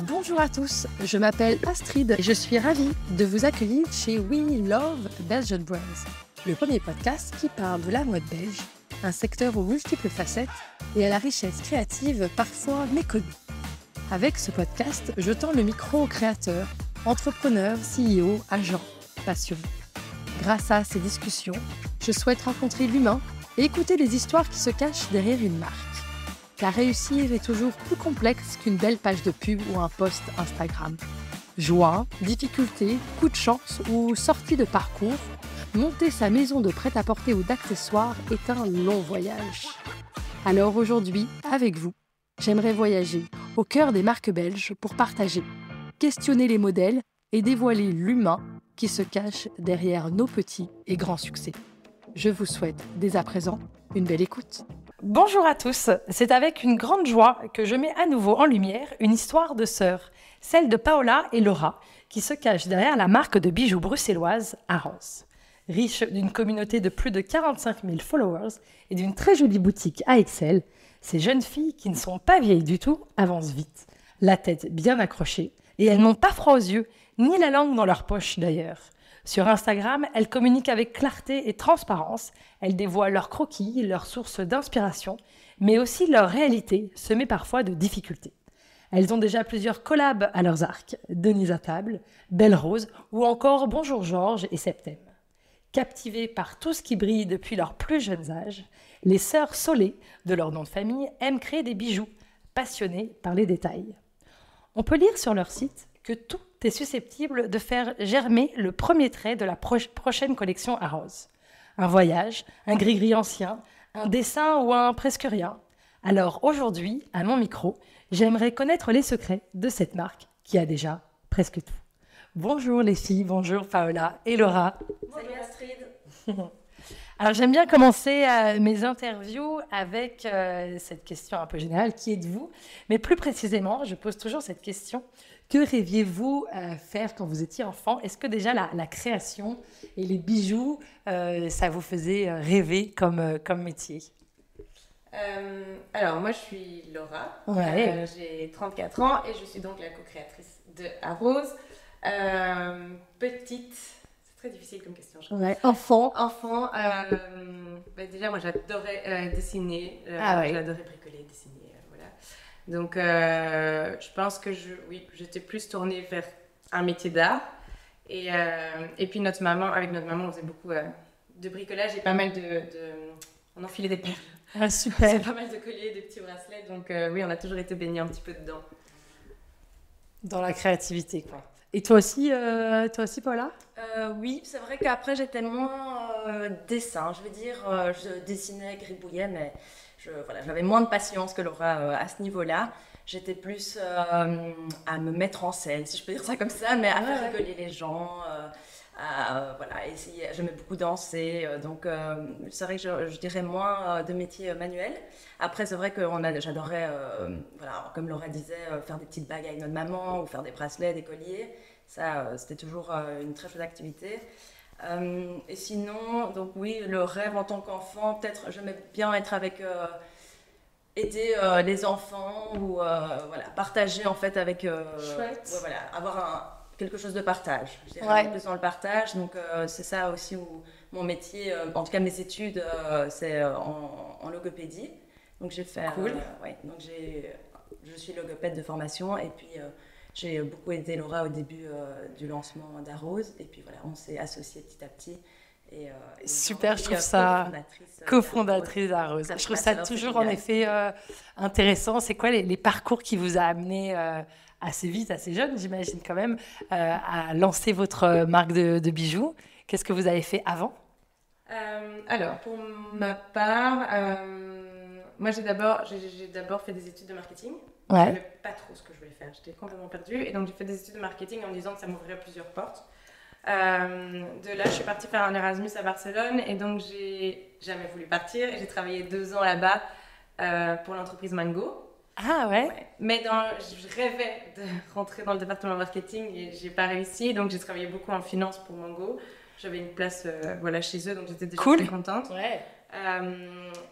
Bonjour à tous, je m'appelle Astrid et je suis ravie de vous accueillir chez We Love Belgian Brands, le premier podcast qui parle de la mode belge, un secteur aux multiples facettes et à la richesse créative parfois méconnue. Avec ce podcast, je tends le micro aux créateurs, entrepreneurs, CEO, agents, passionnés. Grâce à ces discussions, je souhaite rencontrer l'humain et écouter les histoires qui se cachent derrière une marque. Car réussir est toujours plus complexe qu'une belle page de pub ou un post Instagram. Joie, difficultés, coup de chance ou sortie de parcours, monter sa maison de prêt-à-porter ou d'accessoires est un long voyage. Alors aujourd'hui, avec vous, j'aimerais voyager au cœur des marques belges pour partager, questionner les modèles et dévoiler l'humain qui se cache derrière nos petits et grands succès. Je vous souhaite dès à présent une belle écoute. Bonjour à tous, c'est avec une grande joie que je mets à nouveau en lumière une histoire de sœurs, celle de Paola et Laura, qui se cachent derrière la marque de bijoux bruxelloise Arros. Riche d'une communauté de plus de 45 000 followers et d'une très jolie boutique à Excel, ces jeunes filles qui ne sont pas vieilles du tout avancent vite, la tête bien accrochée, et elles n'ont pas froid aux yeux, ni la langue dans leur poche d'ailleurs. Sur Instagram, elles communiquent avec clarté et transparence, elles dévoilent leurs croquis, leurs sources d'inspiration, mais aussi leur réalité, semée parfois de difficultés. Elles ont déjà plusieurs collabs à leurs arcs, Denise à table, Belle Rose ou encore Bonjour Georges et Septem. Captivées par tout ce qui brille depuis leur plus jeunes âges, les sœurs Solé, de leur nom de famille, aiment créer des bijoux, passionnées par les détails. On peut lire sur leur site que tout est susceptible de faire germer le premier trait de la prochaine collection Arros. Un voyage, un gris-gris ancien, un dessin ou un presque rien. Alors aujourd'hui, à mon micro, j'aimerais connaître les secrets de cette marque qui a déjà presque tout. Bonjour les filles, bonjour Paola et Laura. Salut Astrid. Alors j'aime bien commencer mes interviews avec cette question un peu générale, qui êtes-vous? Mais plus précisément, je pose toujours cette question. Que rêviez-vous faire quand vous étiez enfant? Est-ce que déjà la création et les bijoux, ça vous faisait rêver comme métier? Alors moi je suis Laura, Ouais. j'ai 34 ans et je suis donc la co-créatrice de Arros. Petite, c'est très difficile comme question. Ouais. Enfant. Déjà moi j'adorais dessiner, j'adorais bricoler, dessiner. Donc, je pense que j'étais plus tournée vers un métier d'art. Et puis, avec notre maman, on faisait beaucoup de bricolage et pas mal on enfilait des perles. Ah, super. C'est pas mal de colliers, de petits bracelets. Donc, oui, on a toujours été baignés un petit peu dedans. Dans la créativité, quoi. Et toi aussi Paula? Oui, c'est vrai qu'après, j'étais moins dessin. Je veux dire, je dessinais, gribouillais, mais j'avais moins de patience que Laura à ce niveau-là. J'étais plus à me mettre en scène, si je peux dire ça comme ça, mais à faire rigoler les gens, essayer. J'aimais beaucoup danser, donc c'est vrai que je dirais moins de métiers manuels. Après, c'est vrai que j'adorais, comme Laura disait, faire des petites bagues avec notre maman, ou faire des bracelets, des colliers. Ça, c'était toujours une très chouette activité. Et sinon, donc oui, le rêve en tant qu'enfant, peut-être j'aimais bien être avec aider les enfants ou partager en fait avec avoir quelque chose de partage. Je dirais plus dans le partage, donc c'est ça aussi où mon métier, en tout cas mes études, c'est en logopédie. Donc j'ai fait donc je suis logopède de formation et puis j'ai beaucoup aidé Laura au début du lancement d'Arros et puis voilà, on s'est associés petit à petit. Super, je trouve ça cofondatrice d'Arros. Je trouve ça toujours en effet intéressant. C'est quoi les parcours qui vous a amené assez vite, assez jeune, j'imagine quand même, à lancer votre marque de bijoux? Qu'est-ce que vous avez fait avant? Alors, pour ma part, moi j'ai d'abord fait des études de marketing. Je ne savais pas trop ce que je voulais faire, j'étais complètement perdue. Et donc j'ai fait des études de marketing en me disant que ça m'ouvrirait plusieurs portes. De là, je suis partie faire un Erasmus à Barcelone et donc j'ai jamais voulu partir. J'ai travaillé 2 ans là-bas pour l'entreprise Mango. Ah ouais. Mais je rêvais de rentrer dans le département marketing et j'ai pas réussi. Donc j'ai travaillé beaucoup en finance pour Mango. j'avais une place chez eux, donc j'étais déjà cool. très contente. Ouais.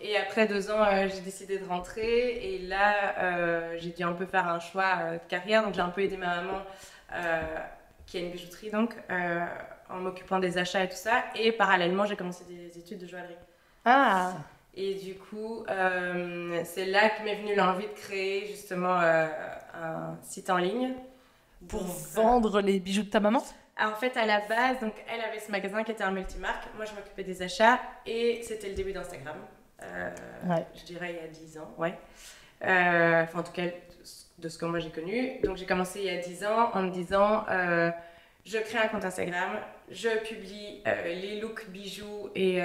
Et après 2 ans, j'ai décidé de rentrer. Et là, j'ai dû un peu faire un choix de carrière. Donc j'ai un peu aidé ma maman, qui a une bijouterie, donc, en m'occupant des achats et tout ça. Et parallèlement, j'ai commencé des études de joaillerie. Ah. Et du coup, c'est là que m'est venue l'envie de créer justement un site en ligne. Pour vendre les bijoux de ta maman? En fait, à la base, donc, elle avait ce magasin qui était un multimarque. Moi, je m'occupais des achats et c'était le début d'Instagram. Je dirais il y a 10 ans, ouais. Enfin, en tout cas, de ce que moi j'ai connu. Donc, j'ai commencé il y a 10 ans en me disant je crée un compte Instagram, je publie les looks bijoux et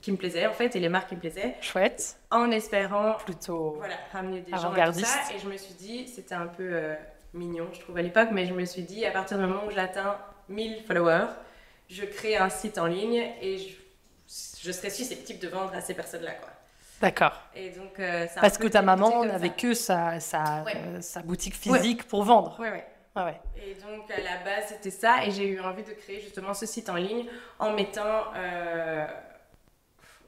qui me plaisaient en fait et les marques qui me plaisaient. Chouette. En espérant plutôt ramener des gens et tout ça. Et je me suis dit, c'était un peu mignon, je trouve à l'époque, mais je me suis dit, à partir du moment où j'atteins 1000 followers, je crée un site en ligne et je serai susceptible de vendre à ces personnes-là, quoi. D'accord. Et donc, parce que ta maman n'avait que sa boutique physique pour vendre. Ouais. Ouais. Et donc, à la base, c'était ça. Et j'ai eu envie de créer justement ce site en ligne en mettant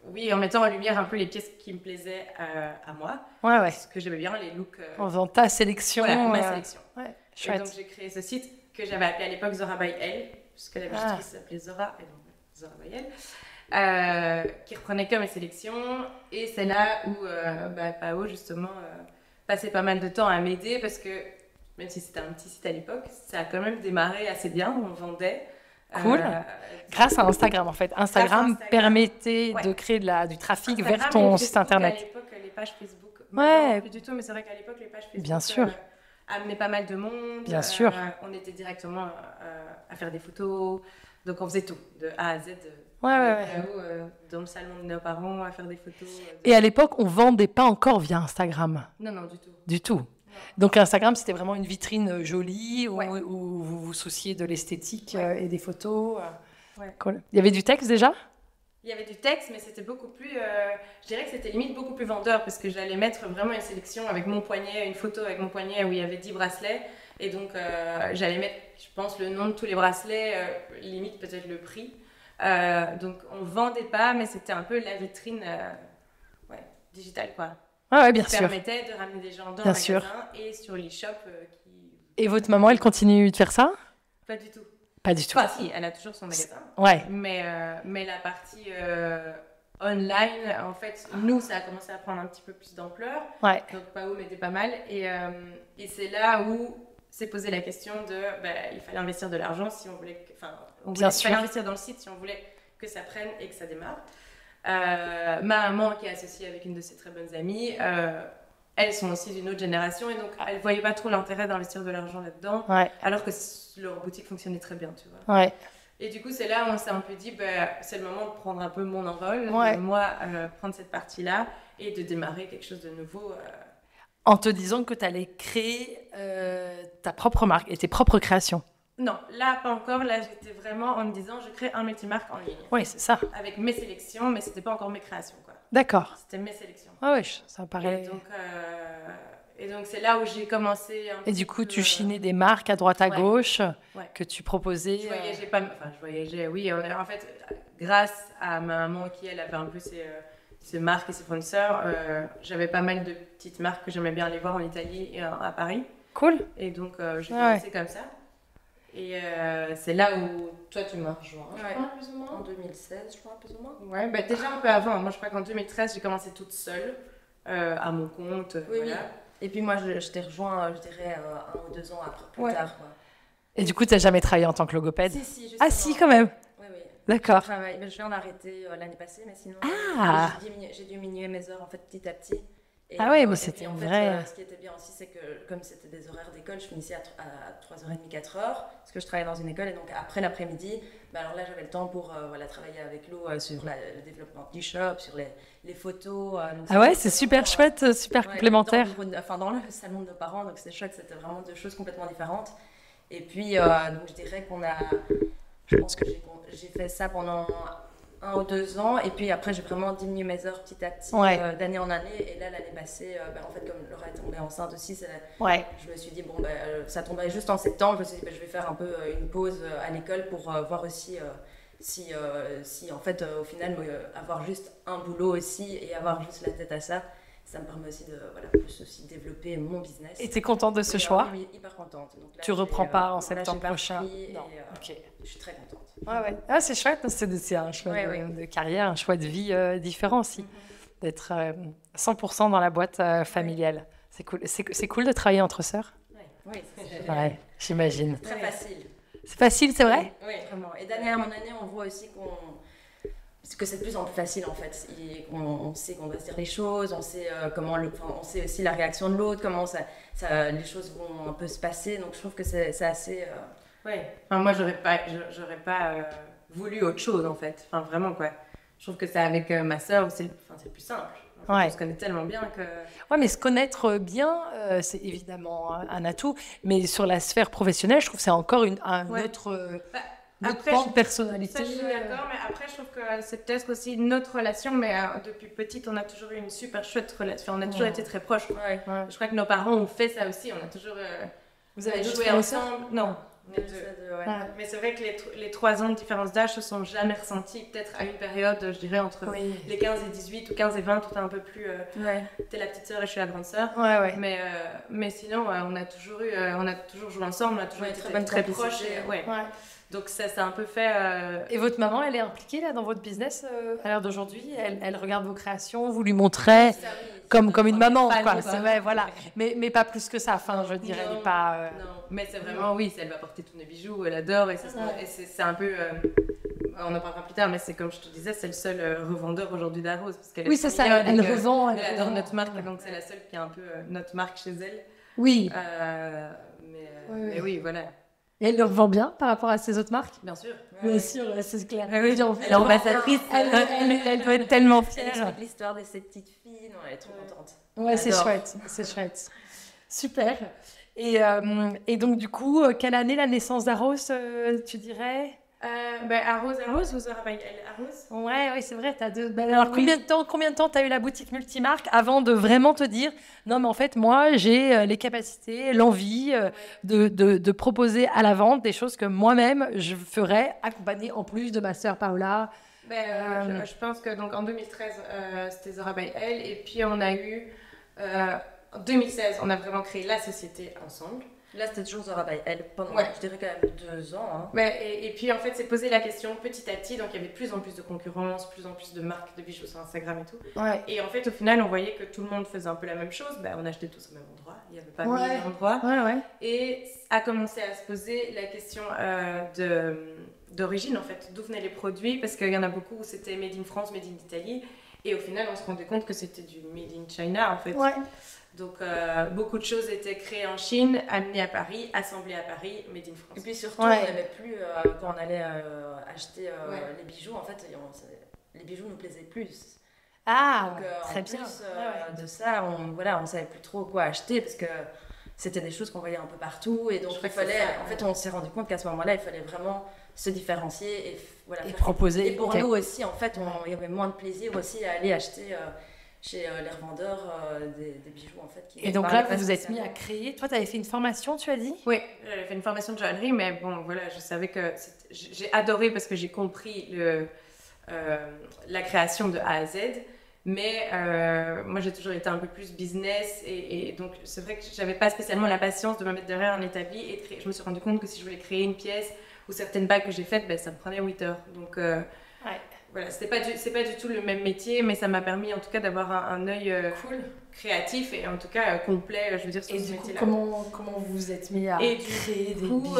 en lumière un peu les pièces qui me plaisaient à moi. Ouais. Parce que j'aimais bien les looks. En faisant ta sélection. Voilà, ma sélection. Ouais, chouette. Et donc, j'ai créé ce site que j'avais appelé à l'époque Zora by Elle, puisque la bijouterie s'appelait Zora, et donc Zora by Elle, qui reprenait que mes sélections. Et c'est là où Pao, justement, passait pas mal de temps à m'aider, parce que même si c'était un petit site à l'époque, ça a quand même démarré assez bien, on vendait. Cool. Grâce à Instagram, en fait. Instagram permettait de créer du trafic vers ton site internet. À l'époque, les pages Facebook, non, plus du tout, mais c'est vrai qu'à l'époque, les pages Facebook bien sûr. amenaient pas mal de monde. Bien sûr. On était directement à faire des photos, donc on faisait tout, de A à Z. Dans le salon de nos parents, à faire des photos. Et à l'époque, on vendait pas encore via Instagram. Non, du tout. Du tout. Donc Instagram, c'était vraiment une vitrine jolie où vous vous souciez de l'esthétique et des photos. Cool. Il y avait du texte déjà ? Il y avait du texte, mais c'était beaucoup plus... je dirais que c'était limite beaucoup plus vendeur, parce que j'allais mettre vraiment une sélection avec mon poignet, une photo avec mon poignet où il y avait 10 bracelets. Et donc, j'allais mettre, je pense, le nom de tous les bracelets, limite peut-être le prix. Donc, on ne vendait pas, mais c'était un peu la vitrine digitale, quoi. Bien sûr. Ça permettait de ramener des gens dans le magasin et sur l'e-shop. Et votre maman, elle continue de faire ça ? Pas du tout. Pas du tout. Enfin, si, elle a toujours son magasin. Ouais. Mais la partie online, en fait, nous, ça a commencé à prendre un petit peu plus d'ampleur. Ouais. Donc, Pao m'aidait pas mal. Et c'est là où s'est posé la question de... il fallait investir de l'argent si on voulait... Il fallait investir dans le site si on voulait que ça prenne et que ça démarre. Ma maman, qui est associée avec une de ses très bonnes amies, elles sont aussi d'une autre génération et donc elles ne voyaient pas trop l'intérêt d'investir de l'argent là-dedans, alors que leur boutique fonctionnait très bien, tu vois. Ouais. Et du coup, c'est là où on s'est un peu dit, c'est le moment de prendre un peu mon envol, de moi prendre cette partie-là et de démarrer quelque chose de nouveau. En te disant que tu allais créer ta propre marque et tes propres créations. Non, là, pas encore. Là, j'étais vraiment en me disant, je crée un multimarque en ligne. Oui, c'est ça. Avec mes sélections, mais c'était pas encore mes créations, quoi. D'accord. C'était mes sélections. Ça paraît... Et donc, c'est là où j'ai commencé... Et du coup, tu chinais des marques à droite, à gauche, que tu proposais... Je voyageais pas... Enfin, je voyageais, oui. En fait, grâce à ma maman qui, elle, avait un peu ses marques et ses fournisseurs, j'avais pas mal de petites marques que j'aimais bien aller voir en Italie et à Paris. Cool. Et donc, j'ai commencé comme ça. Et c'est là où toi tu m'as rejoint, je crois, plus ou moins. En 2016, je crois, plus ou moins. Ouais, déjà un peu avant. Moi, je crois qu'en 2013, j'ai commencé toute seule, à mon compte. Oui. Et puis moi, je t'ai rejoint, je dirais, 1 ou 2 ans après, plus tard. Quoi. Et du coup, tu n'as jamais travaillé en tant que logopède ? Si, justement. Ah si, quand même. Oui. D'accord. Je viens d'arrêter l'année passée, mais sinon, j'ai diminué mes heures en fait petit à petit. Et, mais c'était en vrai. Fait, ce qui était bien aussi, c'est que comme c'était des horaires d'école, je finissais à 3h30, 4h, parce que je travaillais dans une école, et donc après l'après-midi, alors là j'avais le temps pour travailler avec Lou sur le développement du shop, sur les photos. Donc c'est super chouette, super complémentaire. Dans le salon de nos parents, donc c'était chouette, c'était vraiment 2 choses complètement différentes. Et puis, donc je dirais je pense que j'ai fait ça pendant 1 ou 2 ans. Et puis après, j'ai vraiment diminué mes heures petit à petit, d'année en année. Et là, l'année passée, en fait, comme Laura est tombée enceinte aussi, je me suis dit, ça tombait juste en septembre. Je me suis dit, je vais faire un peu une pause à l'école pour voir aussi si en fait, au final, avoir juste un boulot aussi et avoir juste la tête à ça. Ça me permet aussi de plus aussi développer mon business. Et tu es contente de ce choix? Oui, hyper contente. Donc là, tu reprends pas en septembre là, prochain? Non. Je suis très contente. Ah, c'est chouette, c'est un choix de carrière, un choix de vie différent aussi, d'être 100% dans la boîte familiale. C'est cool. C'est cool de travailler entre sœurs? Oui, c'est génial. Ouais, j'imagine. C'est très facile. C'est facile, c'est vrai? Oui, vraiment. Et d'année en année, on voit aussi que c'est de plus en plus facile en fait. On sait qu'on va se dire les choses, on sait on sait aussi la réaction de l'autre, comment les choses vont un peu se passer. Donc je trouve que c'est assez. Enfin, moi j'aurais pas voulu autre chose en fait. Enfin vraiment quoi. Je trouve que c'est avec ma sœur, c'est le plus simple. En fait, on se connaît tellement bien que. Ouais, mais se connaître bien, c'est évidemment un atout. Mais sur la sphère professionnelle, je trouve que c'est encore un autre. Après, notre personnalité. Ça, je suis d'accord, mais après, je trouve que c'est peut-être aussi notre relation, mais depuis petite, on a toujours eu une super chouette relation. On a toujours été très proches. Je crois que nos parents ont fait ça aussi. On a toujours Vous avez joué ensemble. Non. Mais c'est vrai que les 3 ans de différence d'âge se sont jamais ressentis. Peut-être à une période, je dirais, entre les 15 et 18 ou 15 et 20, tout est un peu plus. T'es la petite sœur et je suis la grande sœur. Mais sinon, on a toujours joué ensemble, on a toujours été très proches. Donc ça s'est un peu fait... Et votre maman, elle est impliquée là, dans votre business à l'heure d'aujourd'hui? Elle regarde vos créations, vous lui montrez comme une maman, quoi. C'est vrai, voilà. Mais pas plus que ça, enfin, je dirais. Non, pas, non, mais c'est vraiment, elle va porter tous nos bijoux, elle adore. Et c'est un peu... on en parlera plus tard, mais c'est comme je te disais, c'est le seul revendeur aujourd'hui d'Arose. Oui, c'est ça, elle revend. Elle adore notre marque, donc c'est la seule qui a un peu notre marque chez elle. Oui. Mais oui, voilà. Et elle le revend bien par rapport à ses autres marques? Bien sûr. Bien sûr, c'est clair. Elle est ambassadrice. Elle doit être tellement fière. Elle explique l'histoire de ces petites filles. Non, elle est trop contente. Ouais, c'est chouette. C'est chouette. Super. Et donc, du coup, quelle année la naissance d'Arose, tu dirais? Arose, vous aurez Arose. Oui, c'est vrai. Alors, combien de temps tu as eu la boutique multimarque avant de vraiment te dire non, mais en fait, moi, j'ai les capacités, l'envie de proposer à la vente des choses que moi-même je ferais, accompagnée en plus de ma sœur Paola. Je pense que donc en 2013, c'était Zora by Elle, et puis on a eu en 2016, on a vraiment créé la société ensemble. Là, c'était toujours Zora by Elle pendant, je dirais, quand même 2 ans. Hein. Et puis, en fait, c'est posé la question petit à petit. Donc, il y avait de plus en plus de concurrence, plus en plus de marques de bijoux sur Instagram et tout. Et en fait, au final, on voyait que tout le monde faisait un peu la même chose. On achetait tous au même endroit. Il n'y avait pas mille endroits. Et a commencé à se poser la question d'origine, en fait. D'où venaient les produits? Parce qu'il y en a beaucoup où c'était made in France, made in Italie. Et au final, on se rendait compte que c'était du made in China, en fait. Donc, beaucoup de choses étaient créées en Chine, amenées à Paris, assemblées à Paris, made in France. Et puis surtout, on n'aimait plus, quand on allait acheter les bijoux, en fait, les bijoux nous plaisaient plus. Donc, très bien. En plus de ça, on savait plus trop quoi acheter parce que c'était des choses qu'on voyait un peu partout. Et donc, on s'est rendu compte qu'à ce moment-là, il fallait vraiment se différencier et proposer. Et pour nous aussi, en fait, il y avait moins de plaisir aussi à aller acheter... chez les revendeurs des bijoux en fait. Et donc là, vous vous êtes mis à créer. Toi, tu avais fait une formation, tu as dit? Oui, j'avais fait une formation de joaillerie, mais bon, voilà, je savais que j'ai adoré parce que j'ai compris la création de A à Z. Mais moi, j'ai toujours été un peu plus business et donc c'est vrai que j'avais pas spécialement la patience de me mettre derrière un établi et de créer. Je me suis rendu compte que si je voulais créer une pièce ou certaines bagues que j'ai faites, ça me prenait 8 heures. Donc voilà, c'est pas du tout le même métier, mais ça m'a permis en tout cas d'avoir un œil créatif et en tout cas complet, je veux dire, sur ce métier-là. Et du coup, comment vous vous êtes mis à créer des bijoux?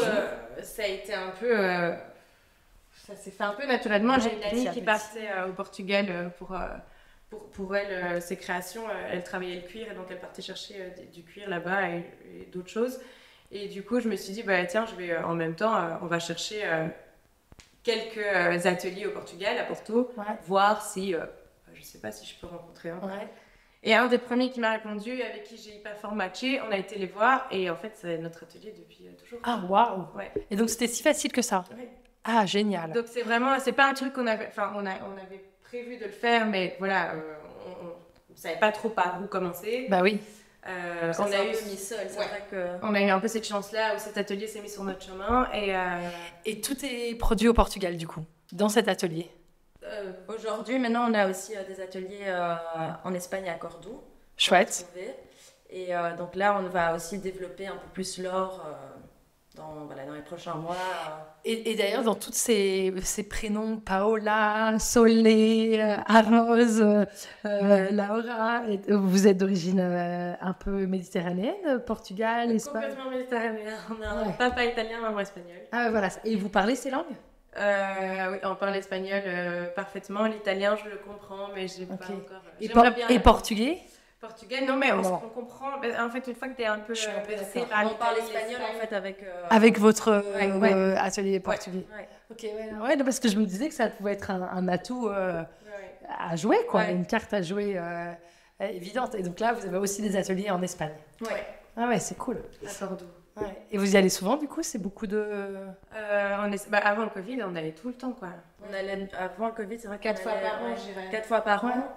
Ça a été un peu... ça s'est fait un peu naturellement. J'ai une amie qui partait au Portugal pour elle, ses créations. Elle travaillait le cuir et donc elle partait chercher du cuir là-bas et d'autres choses. Et du coup, je me suis dit, tiens, je vais en même temps, on va chercher... quelques ateliers au Portugal, à Porto, voir si, je sais pas si je peux rencontrer un. Et un des premiers qui m'a répondu, avec qui j'ai hyper fort matché, on a été les voir et en fait c'est notre atelier depuis toujours. Ah waouh! Et donc c'était si facile que ça? Ah, génial. Donc c'est pas un truc qu'on avait, enfin on avait prévu de le faire, mais voilà, on savait pas trop par où commencer. Bah oui. On a eu mis seul, c'est vrai que... On a eu un peu cette chance-là où cet atelier s'est mis sur notre chemin Et tout est produit au Portugal du coup, dans cet atelier. Aujourd'hui, maintenant, on a aussi des ateliers en Espagne à Cordoue. Chouette. Et donc là, on va aussi développer un peu plus l'or dans les prochains mois. Et d'ailleurs, dans tous ces prénoms, Paola, Solé, Arose, Laura, vous êtes d'origine un peu méditerranéenne, Portugal, Espagne? Complètement méditerranéen. On a un papa italien, maman espagnole. Ah voilà. Et vous parlez ces langues? Oui, on parle espagnol parfaitement. L'italien, je le comprends, mais j'ai pas encore... Et portugais? Portugais, non, mais on comprend. En fait, une fois que tu es un peu bercé par on parle espagnol en fait avec votre atelier portugais. Ouais. Ok, ouais, non, parce que je me disais que ça pouvait être un atout à jouer, quoi, une carte à jouer évidente. Et donc là, vous avez aussi des ateliers en Espagne. Ouais. Ah ouais, c'est cool. À Cordoue. Ouais. Et vous y allez souvent, du coup? C'est beaucoup de... avant le Covid, on allait tout le temps, quoi. On allait, avant le Covid, c'est vrai 4 fois par an, je dirais. 4 fois par an.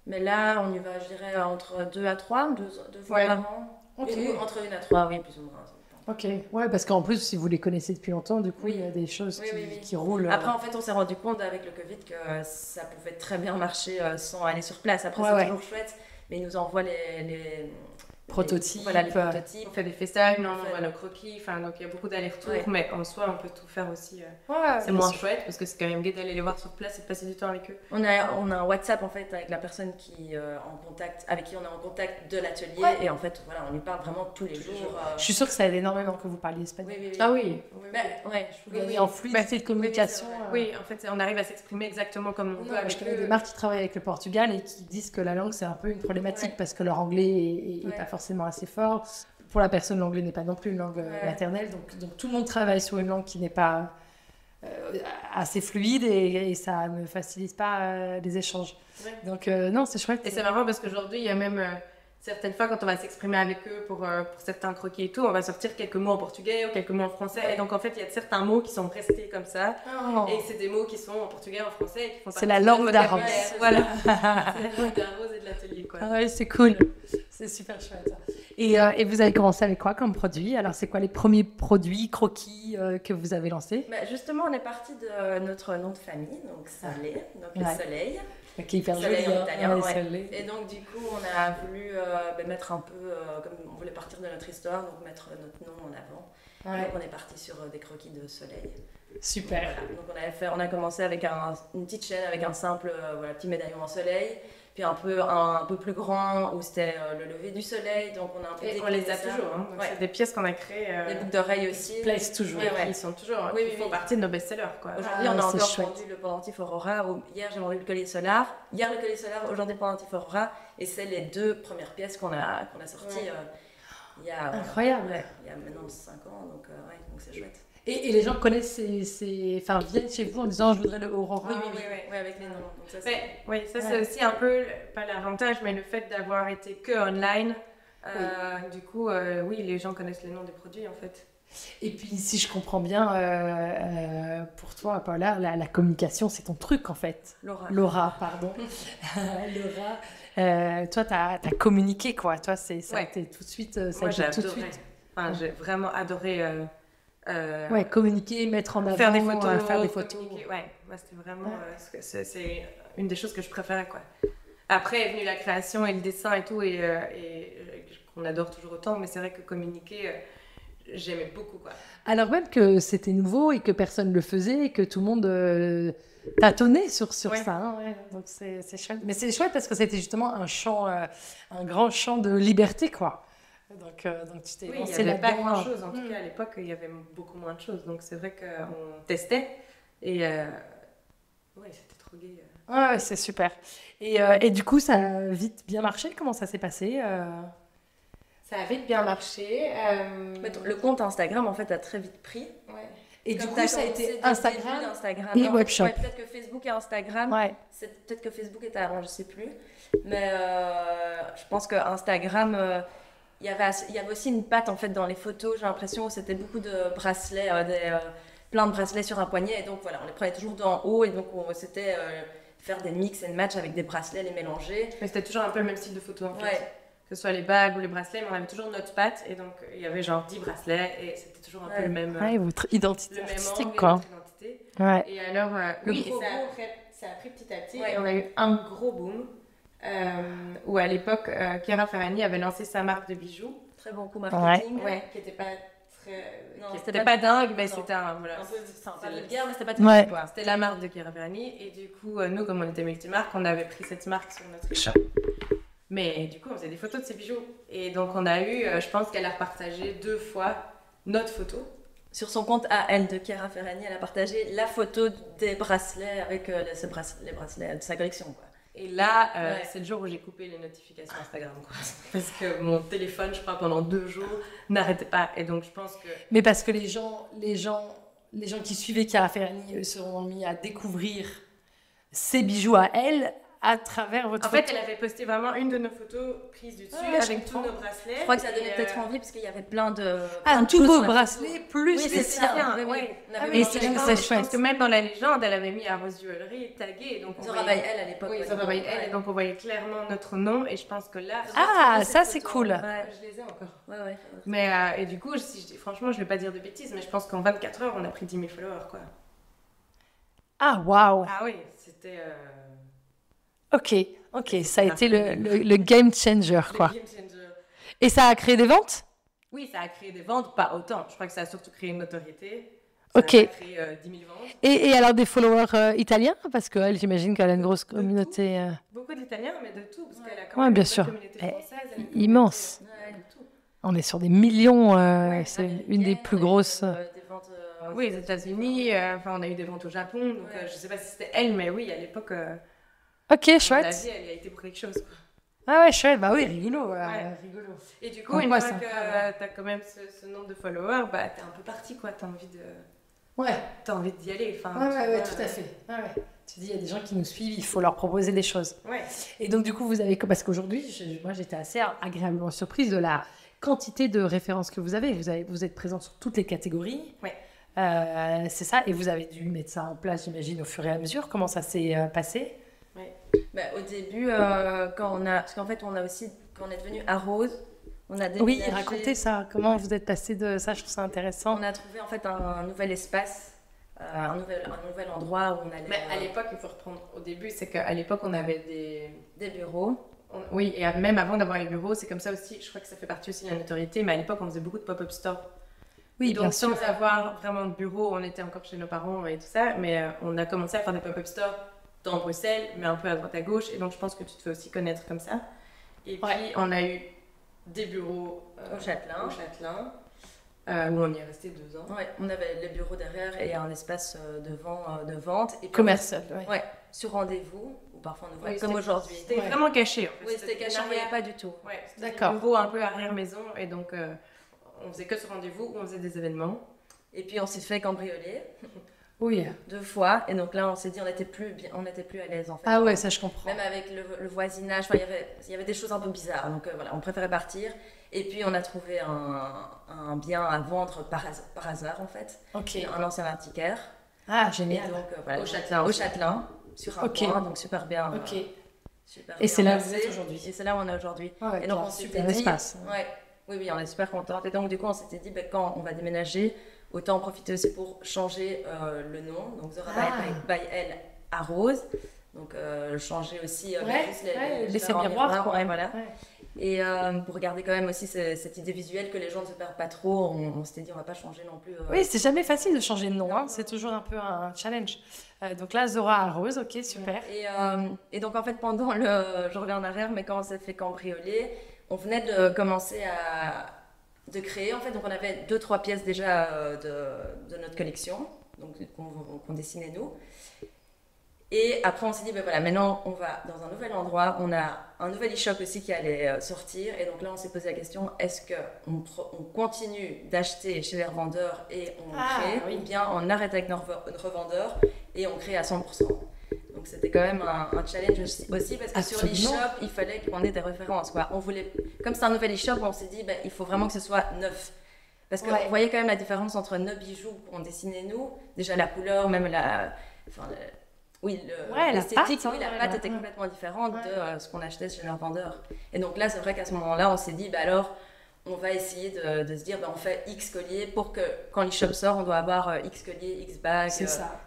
Mais là, on y va, je dirais, entre 2 à 3, 2 fois par an. Okay. Entre 1 à 3, oui, plus ou moins. Ok, ouais, parce qu'en plus, si vous les connaissez depuis longtemps, du coup, il y a des choses qui roulent. Après, en fait, on s'est rendu compte avec le Covid que ça pouvait très bien marcher sans aller sur place. Après, c'est toujours chouette, mais ils nous envoient les prototypes. Voilà, les prototypes. On fait des FaceTime, on envoie nos croquis, donc il y a beaucoup d'allers-retours, mais en soi, on peut tout faire aussi. C'est moins chouette parce que c'est quand même gai d'aller les voir sur place et de passer du temps avec eux. On a un WhatsApp en fait avec la personne avec qui on est en contact de l'atelier et en fait, voilà, on lui parle vraiment tous les jours. Je suis sûre que ça aide énormément que vous parliez espagnol. Oui. Ah oui. En fluidité de communication. Oui, en fait, on arrive à s'exprimer exactement comme on veut. Je connais des marques qui travaillent avec le Portugal et qui disent que la langue, c'est un peu une problématique parce que leur anglais est pas forcément assez fort. Pour la personne, l'anglais n'est pas non plus une langue maternelle. Donc tout le monde travaille sur une langue qui n'est pas assez fluide et ça ne facilite pas les échanges. Donc non, c'est chouette. Et c'est marrant parce qu'aujourd'hui, il y a même certaines fois quand on va s'exprimer avec eux pour certains croquis et tout, on va sortir quelques mots en portugais ou quelques mots en français. Et donc en fait, il y a certains mots qui sont restés comme ça. Et c'est des mots qui sont en portugais, en français. Et qui font c'est la langue d'Arose. Voilà. C'est la langue d'Arose et de l'atelier, quoi. Ouais, c'est cool. C'est super chouette. Et vous avez commencé avec quoi comme produit? Alors, c'est quoi les premiers produits, croquis que vous avez lancés? Justement, on est parti de notre nom de famille, donc Solé, donc le soleil. Qui est hyper joli, en italien. Soleil. Et donc, du coup, on a voulu mettre un peu, comme on voulait partir de notre histoire, donc mettre notre nom en avant. Donc, on est parti sur des croquis de soleil. Super. Voilà. Donc, on a commencé avec une petite chaîne avec un simple petit médaillon en soleil. Puis un peu plus grand où c'était le lever du soleil, donc on a un peu on les a toujours, hein. C'est des pièces qu'on a créées. Les boucles d'oreilles aussi. Ils plaisent toujours. Ils sont toujours, ils font partie de nos best-sellers, quoi. Aujourd'hui, on a encore vendu le pendentif Aurora. Hier, j'ai vendu le collier solaire. Hier, le collier solaire, aujourd'hui, le pendentif Aurora. Et c'est les 2 premières pièces qu'on a sorties il y a... Incroyable. Il y a maintenant 5 ans, donc c'est chouette. Et les gens connaissent viennent chez vous en disant je voudrais le Aurora. Oui, avec les noms. Donc ça, c'est aussi un peu, pas l'avantage, mais le fait d'avoir été que online. Du coup, les gens connaissent les noms des produits en fait. Et puis, si je comprends bien, pour toi, Paola, la communication, c'est ton truc en fait. Laura, pardon. Laura. Toi, t'as communiqué quoi. Toi, ça a été tout de suite. Moi, j'ai adoré. Enfin, j'ai vraiment adoré. Communiquer, mettre en avant, faire des photos, faire des photos. Moi c'était vraiment c'est une des choses que je préférais, quoi. Après est venue la création et le dessin et tout et qu'on adore toujours autant, mais c'est vrai que communiquer j'aimais beaucoup, quoi. Alors même que c'était nouveau et que personne ne le faisait et que tout le monde tâtonnait sur ça. Hein, donc c'est chouette. Mais c'est chouette parce que c'était justement un grand champ de liberté, quoi. Donc tu t'es lancé il n'y avait pas là-dedans. grand-chose. En tout cas, à l'époque, il y avait beaucoup moins de choses. Donc, c'est vrai qu'on testait. Et c'était trop gai. Ouais, c'est super. Et du coup, ça a vite bien marché. Comment ça s'est passé Ça a vite bien marché. Le compte Instagram, en fait, a très vite pris. Et du coup, ça a été Instagram et webshop. Peut-être que Facebook et Instagram. Peut-être que Facebook était avant, je ne sais plus. Mais je pense que Instagram... Il y avait aussi une patte en fait dans les photos, j'ai l'impression, où c'était beaucoup de bracelets, plein de bracelets sur un poignet. Et donc, voilà, on les prenait toujours d'en haut. Et donc, c'était faire des mix and match avec des bracelets, les mélanger. Mais c'était toujours un peu le même style de photo, en fait. Ouais. Que ce soit les bagues ou les bracelets, mais on avait toujours notre patte. Et donc, il y avait genre 10 bracelets. Et c'était toujours un peu le même... Ouais, votre identité le même artistique, angle, quoi. notre identité. Ouais. Et alors, oui, gros et boom. ça a pris petit à petit. Ouais. Et on a eu un gros boom. Où à l'époque, Chiara Ferragni avait lancé sa marque de bijoux. Très bon coup marketing. Ouais, qui n'était pas très... Non, qui c'était était pas- pas dingue, mais non. c'était un... Voilà, Un peu sympa, c'était le- vulgaire, mais c'était pas Ouais. très quoi. C'était la marque de Chiara Ferragni. Et du coup, nous, comme on était multimarque, on avait pris cette marque sur notre shop. Mais du coup, on faisait des photos de ces bijoux. Et donc, on a eu, je pense qu'elle a repartagé 2 fois notre photo. Sur son compte à elle de Chiara Ferragni, elle a partagé la photo des bracelets avec les bracelets de sa collection, quoi. Et là, Ouais. c'est le jour où j'ai coupé les notifications Instagram, quoi. Parce que mon téléphone, je crois, pendant 2 jours, n'arrêtait pas. Et donc, je pense que... Mais parce que les gens qui suivaient Chiara Ferragni eux, se sont mis à découvrir ses bijoux à elle à travers votre En photo. fait, elle avait posté vraiment une de nos photos prises du dessus Ouais, je avec tous comprends. nos bracelets. Je crois que ça donnait Et, peut-être envie parce qu'il y avait plein de. Ah, plein de tous choses vos sur la bracelets photo. plus Oui, les c'est siens. ça. Ouais. Oui, Ouais. on avait Ah oui, mélangé c'est les vrai que choses. c'est Je chouette. pense que même dans la légende, elle avait mis Arros Jewelry tagué. Donc on Zora voyait- by Elle à l'époque. Oui, ouais. Zora by Elle. Ouais. Et donc on voyait clairement notre nom. Et je pense que là... Ah, j'ai ça, cette c'est photo. cool. Ouais. Je les ai encore. Ouais. Mais, et du coup, franchement, je vais pas dire de bêtises, mais je pense qu'en 24 heures, on a pris 10 000 followers, quoi. Ah, waouh. Ah oui, c'était... Ok, ça a été le game changer, quoi. le game changer. Et ça a créé des ventes? Oui, ça a créé des ventes, pas autant. Je crois que ça a surtout créé une notoriété. Ok. Ça a créé 10 000 ventes. Et alors des followers italiens? Parce qu'elle, j'imagine qu'elle a une grosse communauté Beaucoup d'Italiens, mais de tout, parce qu'elle a quand Ouais, même bien une sûr. communauté Eh, française. elle a une immense. communauté, Ouais. de tout. On est sur des millions, Ouais, c'est Américaine, une des plus grosses. Des ventes. Oui, aux États-Unis, enfin, on a eu des ventes au Japon, donc Ouais. je sais pas si c'était elle, mais oui, à l'époque, Ok, la chouette. vie, elle y a été pour quelque chose. Quoi. Ah ouais, chouette. Bah oui, rigolo. Ouais. Rigolo. Et du coup, Comme une quoi, fois c'est que incroyable. t'as quand même ce nombre de followers, bah t'es un peu parti, quoi. T'as envie Ouais. d'y aller. Enfin, Ouais, tu tout vois, à fait. Ouais. Tu dis, il y a des gens qui nous suivent, il faut leur proposer des choses. Ouais. Et donc, du coup, vous avez. Parce qu'aujourd'hui, moi, j'étais assez agréablement surprise de la quantité de références que vous avez. Vous êtes présente sur toutes les catégories. Ouais. C'est ça. Et vous avez dû mettre ça en place, j'imagine, au fur et à mesure. Comment ça s'est passé? Bah, au début, parce qu'en fait, on a aussi, quand on est devenu à Rose, on a déménagé. Oui, racontez ça. Comment vous êtes passé de ça? Je trouve ça intéressant. On a trouvé en fait un nouvel espace, un nouvel endroit où on allait. Mais à l'époque, il faut reprendre au début, c'est qu'à l'époque, on avait des bureaux. Oui, et même avant d'avoir les bureaux, c'est comme ça aussi, je crois que ça fait partie aussi de la notoriété, mais à l'époque, on faisait beaucoup de pop-up stores. Oui, Et donc, bien sans sûr. avoir vraiment de bureau, on était encore chez nos parents et tout ça, mais on a commencé à faire des pop-up stores dans Bruxelles, mais un peu à droite à gauche, et donc je pense que tu te fais aussi connaître comme ça. Et puis, on a eu des bureaux Au Châtelain. Où on y est resté 2 ans. Ouais, on avait les bureaux derrière et un espace de vente. Et puis Commercial, ouais. Ouais, sur rendez-vous, ou parfois on ouvrait Oui, comme c'était- aujourd'hui. C'était Ouais. vraiment caché. En fait. Oui, c'était caché, on voyait pas du tout. Ouais, c'était D'accord. un bureau un peu arrière-maison, et donc on faisait que ce rendez-vous où on faisait des événements. Et puis on s'est fait cambrioler Oui. 2 fois, et donc là on s'est dit on n'était plus à l'aise en fait. Ah ouais, ça je comprends. Même avec le voisinage, enfin, il y avait des choses un peu bizarres, donc voilà, on préférait partir. Et puis on a trouvé un bien à vendre par hasard en fait, Ok. un ancien antiquaire. Ah, Et génial. donc voilà, Au Châtelain au aussi. Châtelain, sur un Ok. point, donc super bien. Ok. Super Et bien c'est là où placé. vous êtes aujourd'hui. Et c'est là où on est aujourd'hui. Ouais, Et donc un on s'était super dit, espace. ouais, oui, on est super contente. Et donc du coup on s'était dit, ben, quand on va déménager, autant en profiter aussi pour changer le nom. Donc Zora by Elle à Rose. Donc changer aussi Ouais, juste ouais, laisser différents miroir, quoi. ouais, voilà. Ouais. Et pour garder quand même aussi cette idée visuelle que les gens ne se perdent pas trop, on s'était dit on va pas changer non plus. Oui, c'est jamais facile de changer de nom, hein. C'est toujours un peu un challenge. Donc là, Zora à Rose, ok, super. Et donc en fait pendant je reviens en arrière, mais quand on s'est fait cambrioler, on venait de commencer de créer en fait, donc on avait 2-3 pièces déjà de notre collection, donc qu'on dessinait nous. Et après on s'est dit ben voilà, maintenant on va dans un nouvel endroit, on a un nouvel e-shop aussi qui allait sortir, et donc là on s'est posé la question, est-ce qu'on continue d'acheter chez les revendeurs et on crée, oui. ou bien on arrête avec nos revendeurs et on crée à 100%. Donc c'était quand même un challenge aussi parce que Absolument. sur l'e-shop, il fallait qu'on ait des références, quoi. On voulait, comme c'est un nouvel e-shop, on s'est dit ben, il faut vraiment que ce soit neuf. Parce qu'on voyait quand même la différence entre nos bijoux qu'on dessinait nous, déjà la couleur, même l'esthétique, la pâte était complètement différente de ce qu'on achetait chez leur vendeur. Et donc là, c'est vrai qu'à ce moment-là, on s'est dit, alors, on va essayer de se dire, on fait X collier pour que quand l'e-shop sort, on doit avoir X collier, X bague,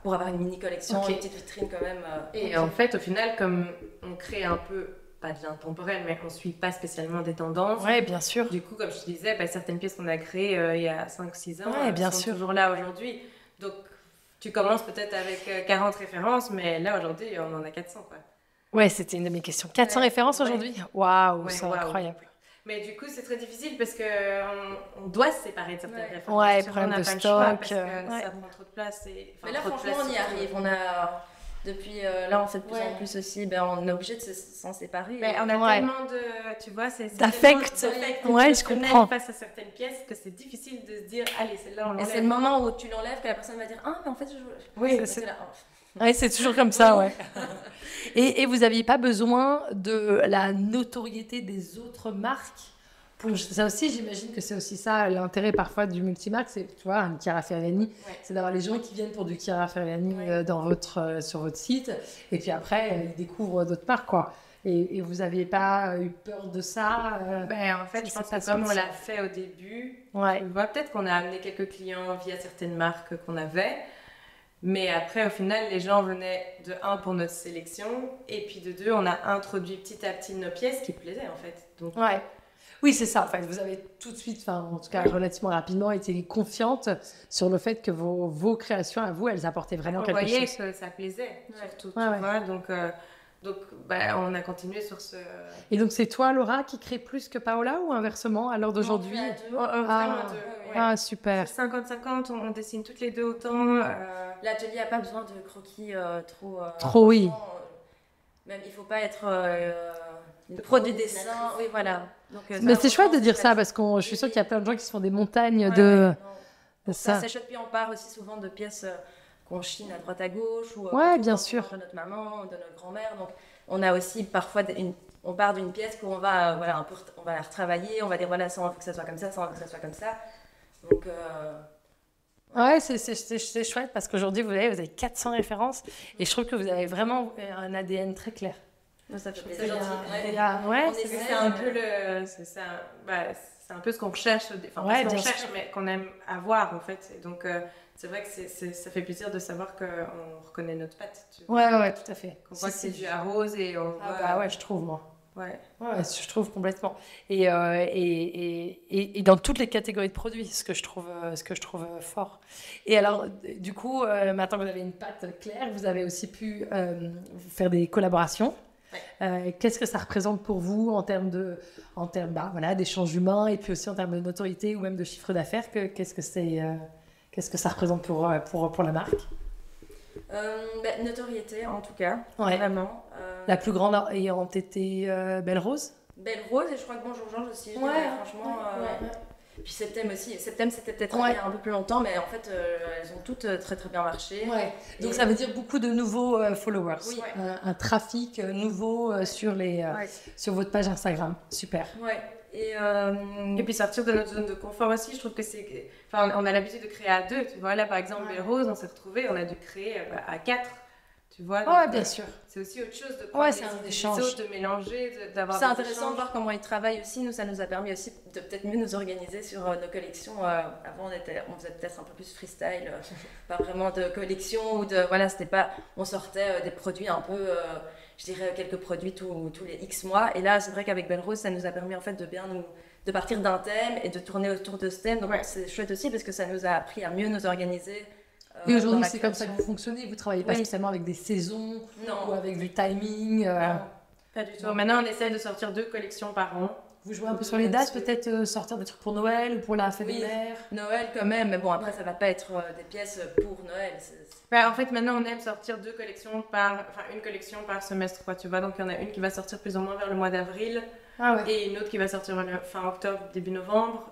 pour avoir une mini collection, une petite vitrine quand même. Et en fait, au final, comme on crée un peu, pas de l'intemporel, mais on ne suit pas spécialement des tendances. Oui, bien sûr. Du coup, comme je te disais, certaines pièces qu'on a créées il y a 5-6 ans sont toujours là aujourd'hui. Donc, tu commences peut-être avec 40 références, mais là, aujourd'hui, on en a 400. Quoi. Ouais, c'était une de mes questions. 400 références aujourd'hui ? Waouh, c'est incroyable. Mais du coup, c'est très difficile parce qu'on doit se séparer de certaines références. Ouais, problème de stock. Parce que ça prend trop de place. Mais là, franchement, on y arrive. On a... Depuis là, on fait de plus en plus aussi, on est obligé de s'en séparer. Mais on a tellement de, tu vois, d'affect. Ouais, je comprends. Face à certaines pièces que c'est difficile de se dire, allez, celle-là, on l'enlève. Et c'est le moment où tu l'enlèves que la personne va dire, ah, mais en fait, c'est toujours comme ça, ouais. Et vous n'aviez pas besoin de la notoriété des autres marques ça aussi, j'imagine que c'est aussi ça l'intérêt parfois du multimarque, c'est, tu vois, un Chiara Ferragni, c'est d'avoir les gens qui viennent pour du Chiara Ferragni sur votre site, et puis après, ils découvrent d'autres marques, quoi. Et vous n'aviez pas eu peur de ça En fait, je pense que comme on l'a fait au début, tu vois, peut-être qu'on a amené quelques clients via certaines marques qu'on avait, mais après, au final, les gens venaient de 1 pour notre sélection, et puis de 2, on a introduit petit à petit nos pièces qui plaisaient, en fait. Donc, oui, c'est ça, en fait. Vous avez tout de suite, en tout cas relativement rapidement, été confiante sur le fait que vos créations à vous, elles apportaient vraiment quelque chose. On voyait que ça plaisait, surtout, tu vois. Donc on a continué sur ce... Et donc, c'est toi, Laura, qui crée plus que Paola ou inversement à l'heure d'aujourd'hui ? Vraiment deux. Ah, super. 50-50, on dessine toutes les deux autant. L'atelier n'a pas besoin de croquis trop, oui. Même, il ne faut pas être... pro du dessin, oui, voilà. Donc, mais c'est chouette de dire ça parce que je suis sûre qu'il y a plein de gens qui se font des montagnes de ça. C'est chouette, puis on part aussi souvent de pièces qu'on chine à droite à gauche ou bien sûr. de notre maman ou de notre grand-mère. Donc on a aussi parfois on part d'une pièce où on va on va la retravailler, on va dire voilà, ça on veut que ça soit comme ça, ça on veut que ça soit comme ça. Donc ouais, c'est chouette parce qu'aujourd'hui vous avez 400 références et je trouve que vous avez vraiment un ADN très clair. Ça fait plaisir. C'est un peu c'est un peu ce qu'on recherche, qu'on cherche, mais qu'on aime avoir en fait. Et donc c'est vrai que ça fait plaisir de savoir qu'on reconnaît notre patte. Ouais, tout à fait. Qu'on voit que c'est du à rose et on ouais, je trouve moi. Ouais, je trouve complètement. Et dans toutes les catégories de produits, ce que je trouve fort. Et alors, du coup, maintenant que vous avez une patte claire, vous avez aussi pu faire des collaborations. Qu'est-ce que ça représente pour vous en termes d'échanges humains et puis aussi en termes de notoriété ou même de chiffre d'affaires qu'est-ce que ça représente pour la marque? Notoriété en tout cas, vraiment. La plus grande ayant été Belle Rose. Belle Rose et je crois que Bonjour Georges aussi. Franchement. Puis Septem aussi. Septem c'était peut-être un peu plus longtemps, mais en fait elles ont toutes très très bien marché. Donc ça veut dire beaucoup de nouveaux followers. Oui. Un trafic nouveau sur votre page Instagram. Super. Et puis sortir de notre zone de confort aussi, je trouve que c'est... Enfin, on a l'habitude de créer à 2, tu vois. Là, par exemple, Belle Rose, on s'est retrouvés, on a dû créer à 4, tu vois. Oui, bien sûr. C'est aussi autre chose de prendre c'est un échange. autres, de mélanger, d'avoir c'est intéressant de voir comment ils travaillent aussi. Nous, ça nous a permis aussi de peut-être mieux nous organiser sur nos collections. Avant, on faisait peut-être un peu plus freestyle, pas vraiment de collection ou de... Voilà, c'était pas... On sortait des produits un peu... je dirais quelques produits tous les X mois. Et là, c'est vrai qu'avec Belle Rose, ça nous a permis en fait de partir d'un thème et de tourner autour de ce thème. Donc c'est chouette aussi parce que ça nous a appris à mieux nous organiser. Et aujourd'hui, c'est comme ça que vous fonctionnez. Vous ne travaillez pas spécialement avec des saisons ou avec du timing. Non, pas du tout. Maintenant, on essaie de sortir 2 collections par an. Vous jouez un peu sur les dates, peut-être sortir des trucs pour Noël ou pour la fête des mères. Noël quand même, mais bon, après, ça ne va pas être des pièces pour Noël. En fait, maintenant, on aime sortir 2 collections une collection par semestre, quoi, tu vois. Donc, il y en a une qui va sortir plus ou moins vers le mois d'avril et une autre qui va sortir fin octobre, début novembre.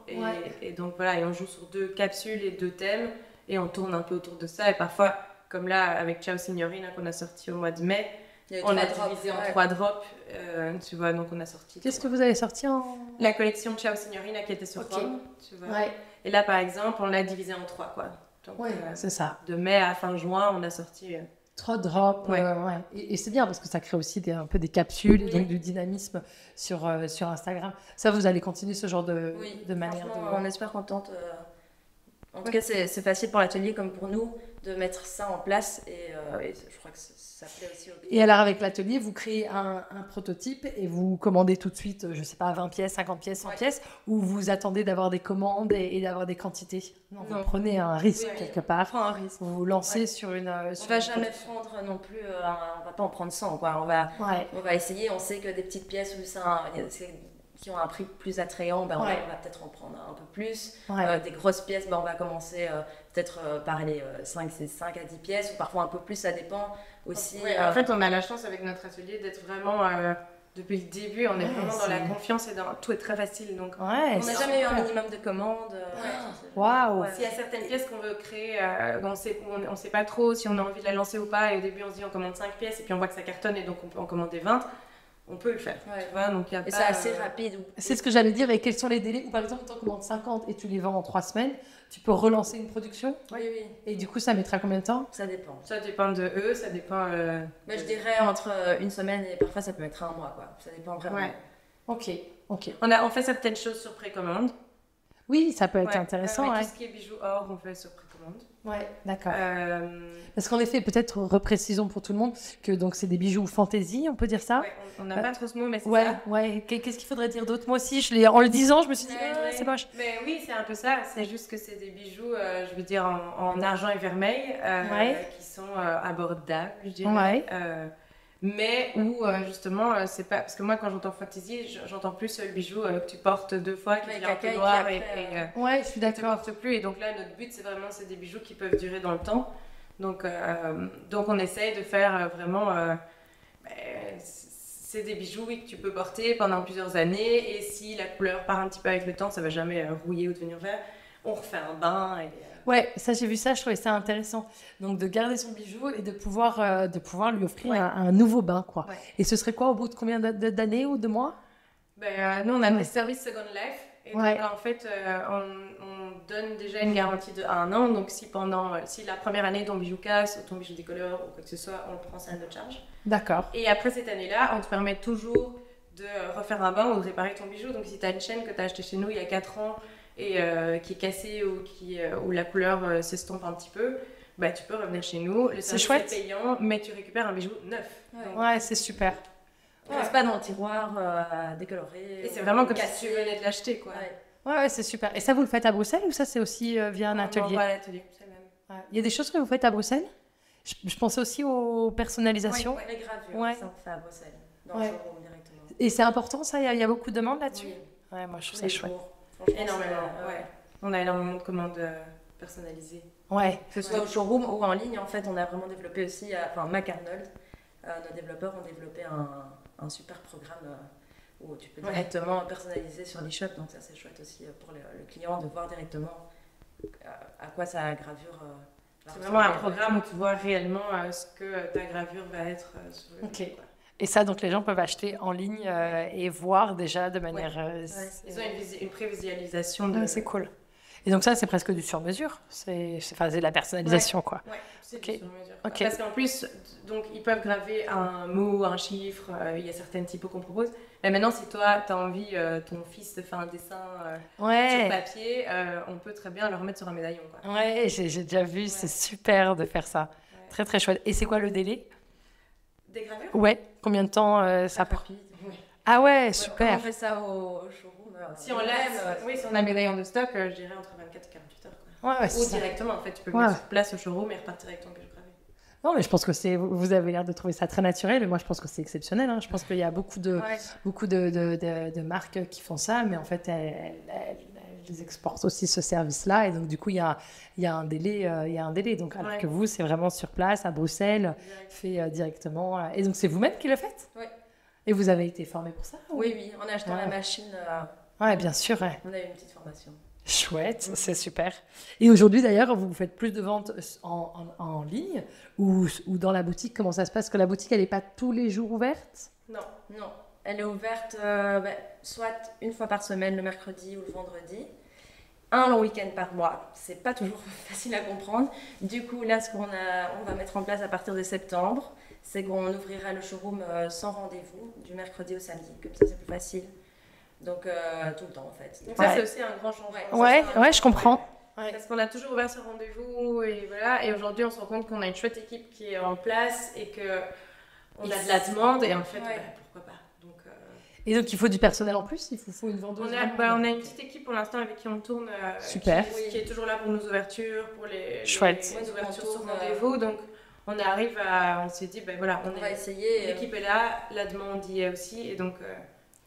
Et donc, voilà, et on joue sur 2 capsules et 2 thèmes et on tourne un peu autour de ça. Et parfois, comme là, avec Ciao Signorina qu'on a sorti au mois de mai, on a divisé en 3 drops, tu vois, donc on a sorti... Qu'est-ce que vous avez sorti La collection Ciao Signorina qui était sur Rome, tu vois. Et là, par exemple, on l'a divisé en 3, quoi. Donc, c'est ça. De mai à fin juin, on a sorti... 3 drops, ouais. Et c'est bien parce que ça crée aussi un peu des capsules, et donc du dynamisme sur Instagram. Ça, vous allez continuer ce genre de manière de... On est super contente. En tout cas, c'est facile pour l'atelier comme pour nous de mettre ça en place et je crois que ça plaît aussi aux clients. Et alors, avec l'atelier, vous créez un prototype et vous commandez tout de suite, je ne sais pas, 20 pièces, 50 pièces, 100 pièces, ou vous attendez d'avoir des commandes et d'avoir des quantités? Non, vous prenez un risque quelque part. On prend un risque. Vous vous lancez sur une... on ne va jamais prendre non plus, on ne va pas en prendre 100, quoi. On va essayer, on sait que des petites pièces qui ont un prix plus attrayant, on va peut-être en prendre un peu plus. Des grosses pièces, on va commencer peut-être par les 5 à 10 pièces, ou parfois un peu plus, ça dépend aussi. En fait, on a la chance avec notre atelier d'être vraiment, depuis le début, on est vraiment dans la confiance et tout est très facile. Donc, on n'a jamais eu un minimum de commandes. Waouh! S'il y a certaines pièces qu'on veut créer, on ne sait pas trop si on a envie de la lancer ou pas, et au début on se dit on commande 5 pièces, et puis on voit que ça cartonne, et donc on peut en commander 20. On peut le faire, tu vois, donc y a et pas, c'est assez rapide. C'est ce que j'allais dire. Et quels sont les délais? Ou par exemple, tu en commandes 50 et tu les vends en 3 semaines, tu peux relancer une production? Oui. Et du coup, ça mettra combien de temps? Ça dépend. Ça dépend de eux, ça dépend... Mais je dirais entre une semaine et parfois ça peut mettre un mois, quoi. Ça dépend vraiment. Ouais. Ok. On fait certaines choses sur précommande. Oui, ça peut être intéressant. Tout ce qui est bijoux or, on fait sur précommande. Ouais, d'accord. Parce qu'en effet, peut-être reprécisons pour tout le monde que donc c'est des bijoux fantaisie, on peut dire ça. Ouais, on n'a pas trop ce mot, mais c'est ça. Ouais. Qu'est-ce qu'il faudrait dire d'autre? Moi aussi, en le disant, je me suis dit, c'est moche. Mais oui, c'est un peu ça. C'est juste que c'est des bijoux, je veux dire, en argent et vermeil, qui sont abordables, je dirais. Mais où justement, c'est pas. Parce que moi, quand j'entends fantaisie, j'entends plus le bijou que tu portes 2 fois, qui devient un peu noir je suis d'accord. Tu portes plus. Et donc là, notre but, c'est des bijoux qui peuvent durer dans le temps. Donc on essaye de faire vraiment. C'est des bijoux que tu peux porter pendant plusieurs années. Et si la couleur part un petit peu avec le temps, ça va jamais rouiller ou devenir vert. On refait un bain. Ouais, ça j'ai vu ça, je trouvais ça intéressant. Donc de garder son bijou et de pouvoir lui offrir un nouveau bain, quoi. Ouais. Et ce serait quoi au bout de combien d'années ou de mois? Nous on a des services Second Life. Et donc, en fait, on donne déjà une garantie de 1 an. Donc si la première année ton bijou casse ou ton bijou décolore ou quoi que ce soit, on le prend, c'est à notre charge. D'accord. Et après cette année-là, on te permet toujours de refaire un bain ou de réparer ton bijou. Donc si tu as une chaîne que tu as achetée chez nous il y a 4 ans et qui est cassée ou la couleur s'estompe un petit peu, tu peux revenir chez nous. Le service est payant, mais tu récupères un bijou neuf. Ouais, c'est super. On reste pas dans le tiroir décoloré. Et c'est vraiment comme si tu venais de l'acheter, quoi. Ouais, c'est super. Et ça, vous le faites à Bruxelles ou ça, c'est aussi via un atelier? On va à l'atelier, c'est le même. Il y a des choses que vous faites à Bruxelles? Je pensais aussi aux personnalisations. Oui, les gravures, ça on fait à Bruxelles, dans le showroom directement. Et c'est important, ça? Il y a beaucoup de demandes là-dessus? Oui. Ouais, moi, je trouve ça chouette. Énormément, On a énormément de commandes personnalisées. Ouais. Que ce soit au showroom ou en ligne, en fait, on a vraiment développé aussi, Mac Arnold, nos développeurs ont développé un super programme où tu peux directement personnaliser sur l'e-shop, donc ça c'est chouette aussi pour le client de voir directement à quoi sa gravure c'est vraiment un programme où tu vois réellement ce que ta gravure va être sur le site. Et ça, donc les gens peuvent acheter en ligne et voir déjà de manière... Ils ont une prévisualisation de... c'est cool. Et donc ça, c'est presque du sur-mesure. C'est de la personnalisation, quoi. Ouais, c'est du sur-mesure. Parce qu'en plus, donc, ils peuvent graver un mot, un chiffre, il y a certaines typos qu'on propose. Mais maintenant, si toi, tu as envie, ton fils te fait un dessin sur papier, on peut très bien le remettre sur un médaillon, quoi. Ouais, j'ai déjà vu, c'est super de faire ça. Ouais. Très, très chouette. Et c'est quoi le délai? Des gravures? Ouais, combien de temps ça prend? Ah ouais, super. On fait ça au showroom. Si on a le médaillon de stock, je dirais entre 24 et 48 heures. Quoi. Ou directement, en fait, tu peux venir sur place au showroom et repartir avec ton bijou gravé. Non, mais je pense que vous avez l'air de trouver ça très naturel. Et moi, je pense que c'est exceptionnel. Hein. Je pense qu'il y a beaucoup de marques qui font ça, mais en fait, elles exportent aussi ce service-là. Et donc, du coup, il y a un délai. Donc, alors que vous, c'est vraiment sur place, à Bruxelles, fait directement. Et donc, c'est vous-même qui le faites? Oui. Et vous avez été formé pour ça? Oui. On a acheté la machine. Oui, bien sûr. On a eu une petite formation. Chouette, c'est super. Et aujourd'hui, d'ailleurs, vous faites plus de ventes en ligne ou dans la boutique? Comment ça se passe? Que la boutique, elle n'est pas tous les jours ouverte? Non. Elle est ouverte soit une fois par semaine, le mercredi ou le vendredi. un long week-end par mois. C'est pas toujours facile à comprendre. Du coup, là, on va mettre en place à partir de septembre, c'est qu'on ouvrira le showroom sans rendez-vous, du mercredi au samedi. Comme ça, c'est plus facile. Donc, tout le temps, en fait. Donc ça, c'est aussi un grand changement. Ouais, je comprends. Ouais. Parce qu'on a toujours ouvert ce rendez-vous et voilà. Et aujourd'hui, on se rend compte qu'on a une chouette équipe qui est en place et qu'on a de la demande. Et en fait, pourquoi pas. Et donc, il faut du personnel en plus, il faut une vendeuse. On a une petite équipe pour l'instant avec qui on tourne. Super. Qui est toujours là pour nos ouvertures, pour les ouvertures sur rendez-vous. Donc, on s'est dit, on va essayer. L'équipe est là, la demande y est aussi. Et donc,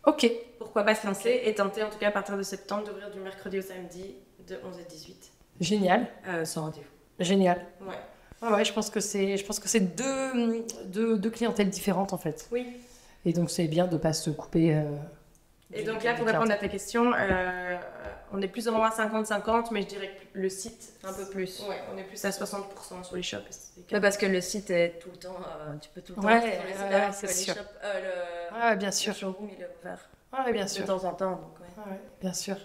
ok. Pourquoi pas se lancer et tenter, en tout cas, à partir de septembre, d'ouvrir du mercredi au samedi de 11 à 18. Génial. Sans rendez-vous. Génial. Ouais. Ouais, je pense que c'est deux clientèles différentes, en fait. Oui. Et donc, c'est bien de ne pas se couper. Et donc là, pour répondre à ta question, on est plus ou moins à 50-50, mais je dirais que le site, un peu plus. Ouais, on est plus à 60% sur les shops. Parce que le site est tout le temps, tu peux tout le temps sur le site, c'est sûr. Bien sûr. Le showroom, il est ouvert. Ouais, bien sûr. De temps en temps, donc bien sûr.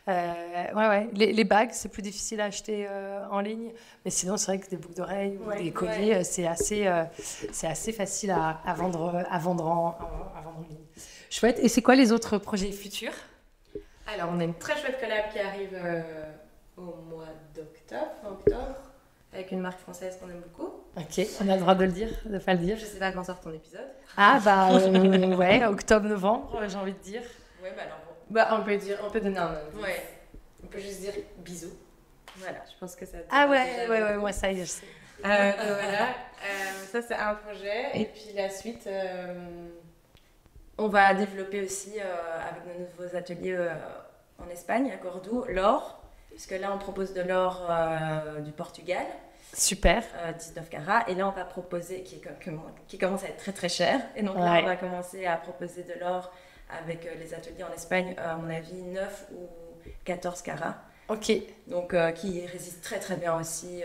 Les bagues, c'est plus difficile à acheter en ligne, mais sinon c'est vrai que des boucles d'oreilles ou des colliers, c'est assez facile à vendre en ligne. Chouette. Et c'est quoi les autres projets futurs? Alors, on a une très chouette collab qui arrive au mois octobre, avec une marque française qu'on aime beaucoup. Ok, on a le droit de le dire, de pas le dire. Je sais pas quand sort ton épisode. Ah octobre-novembre, j'ai envie de dire. Ouais, alors on peut donner un indice. Ouais. On peut juste dire bisous. Voilà, je pense que ça. Moi ça y est, je sais. Voilà, ça c'est un projet. Et puis la suite, on va développer aussi avec nos nouveaux ateliers en Espagne, à Cordoue, l'or. Puisque là on propose de l'or du Portugal. Super. 19 carats. Et là on va proposer, qui commence à être très très cher. Et donc là on va commencer à proposer de l'or avec les ateliers en Espagne, à mon avis, 9 ou 14 carats. Ok. Donc, qui résistent très très bien aussi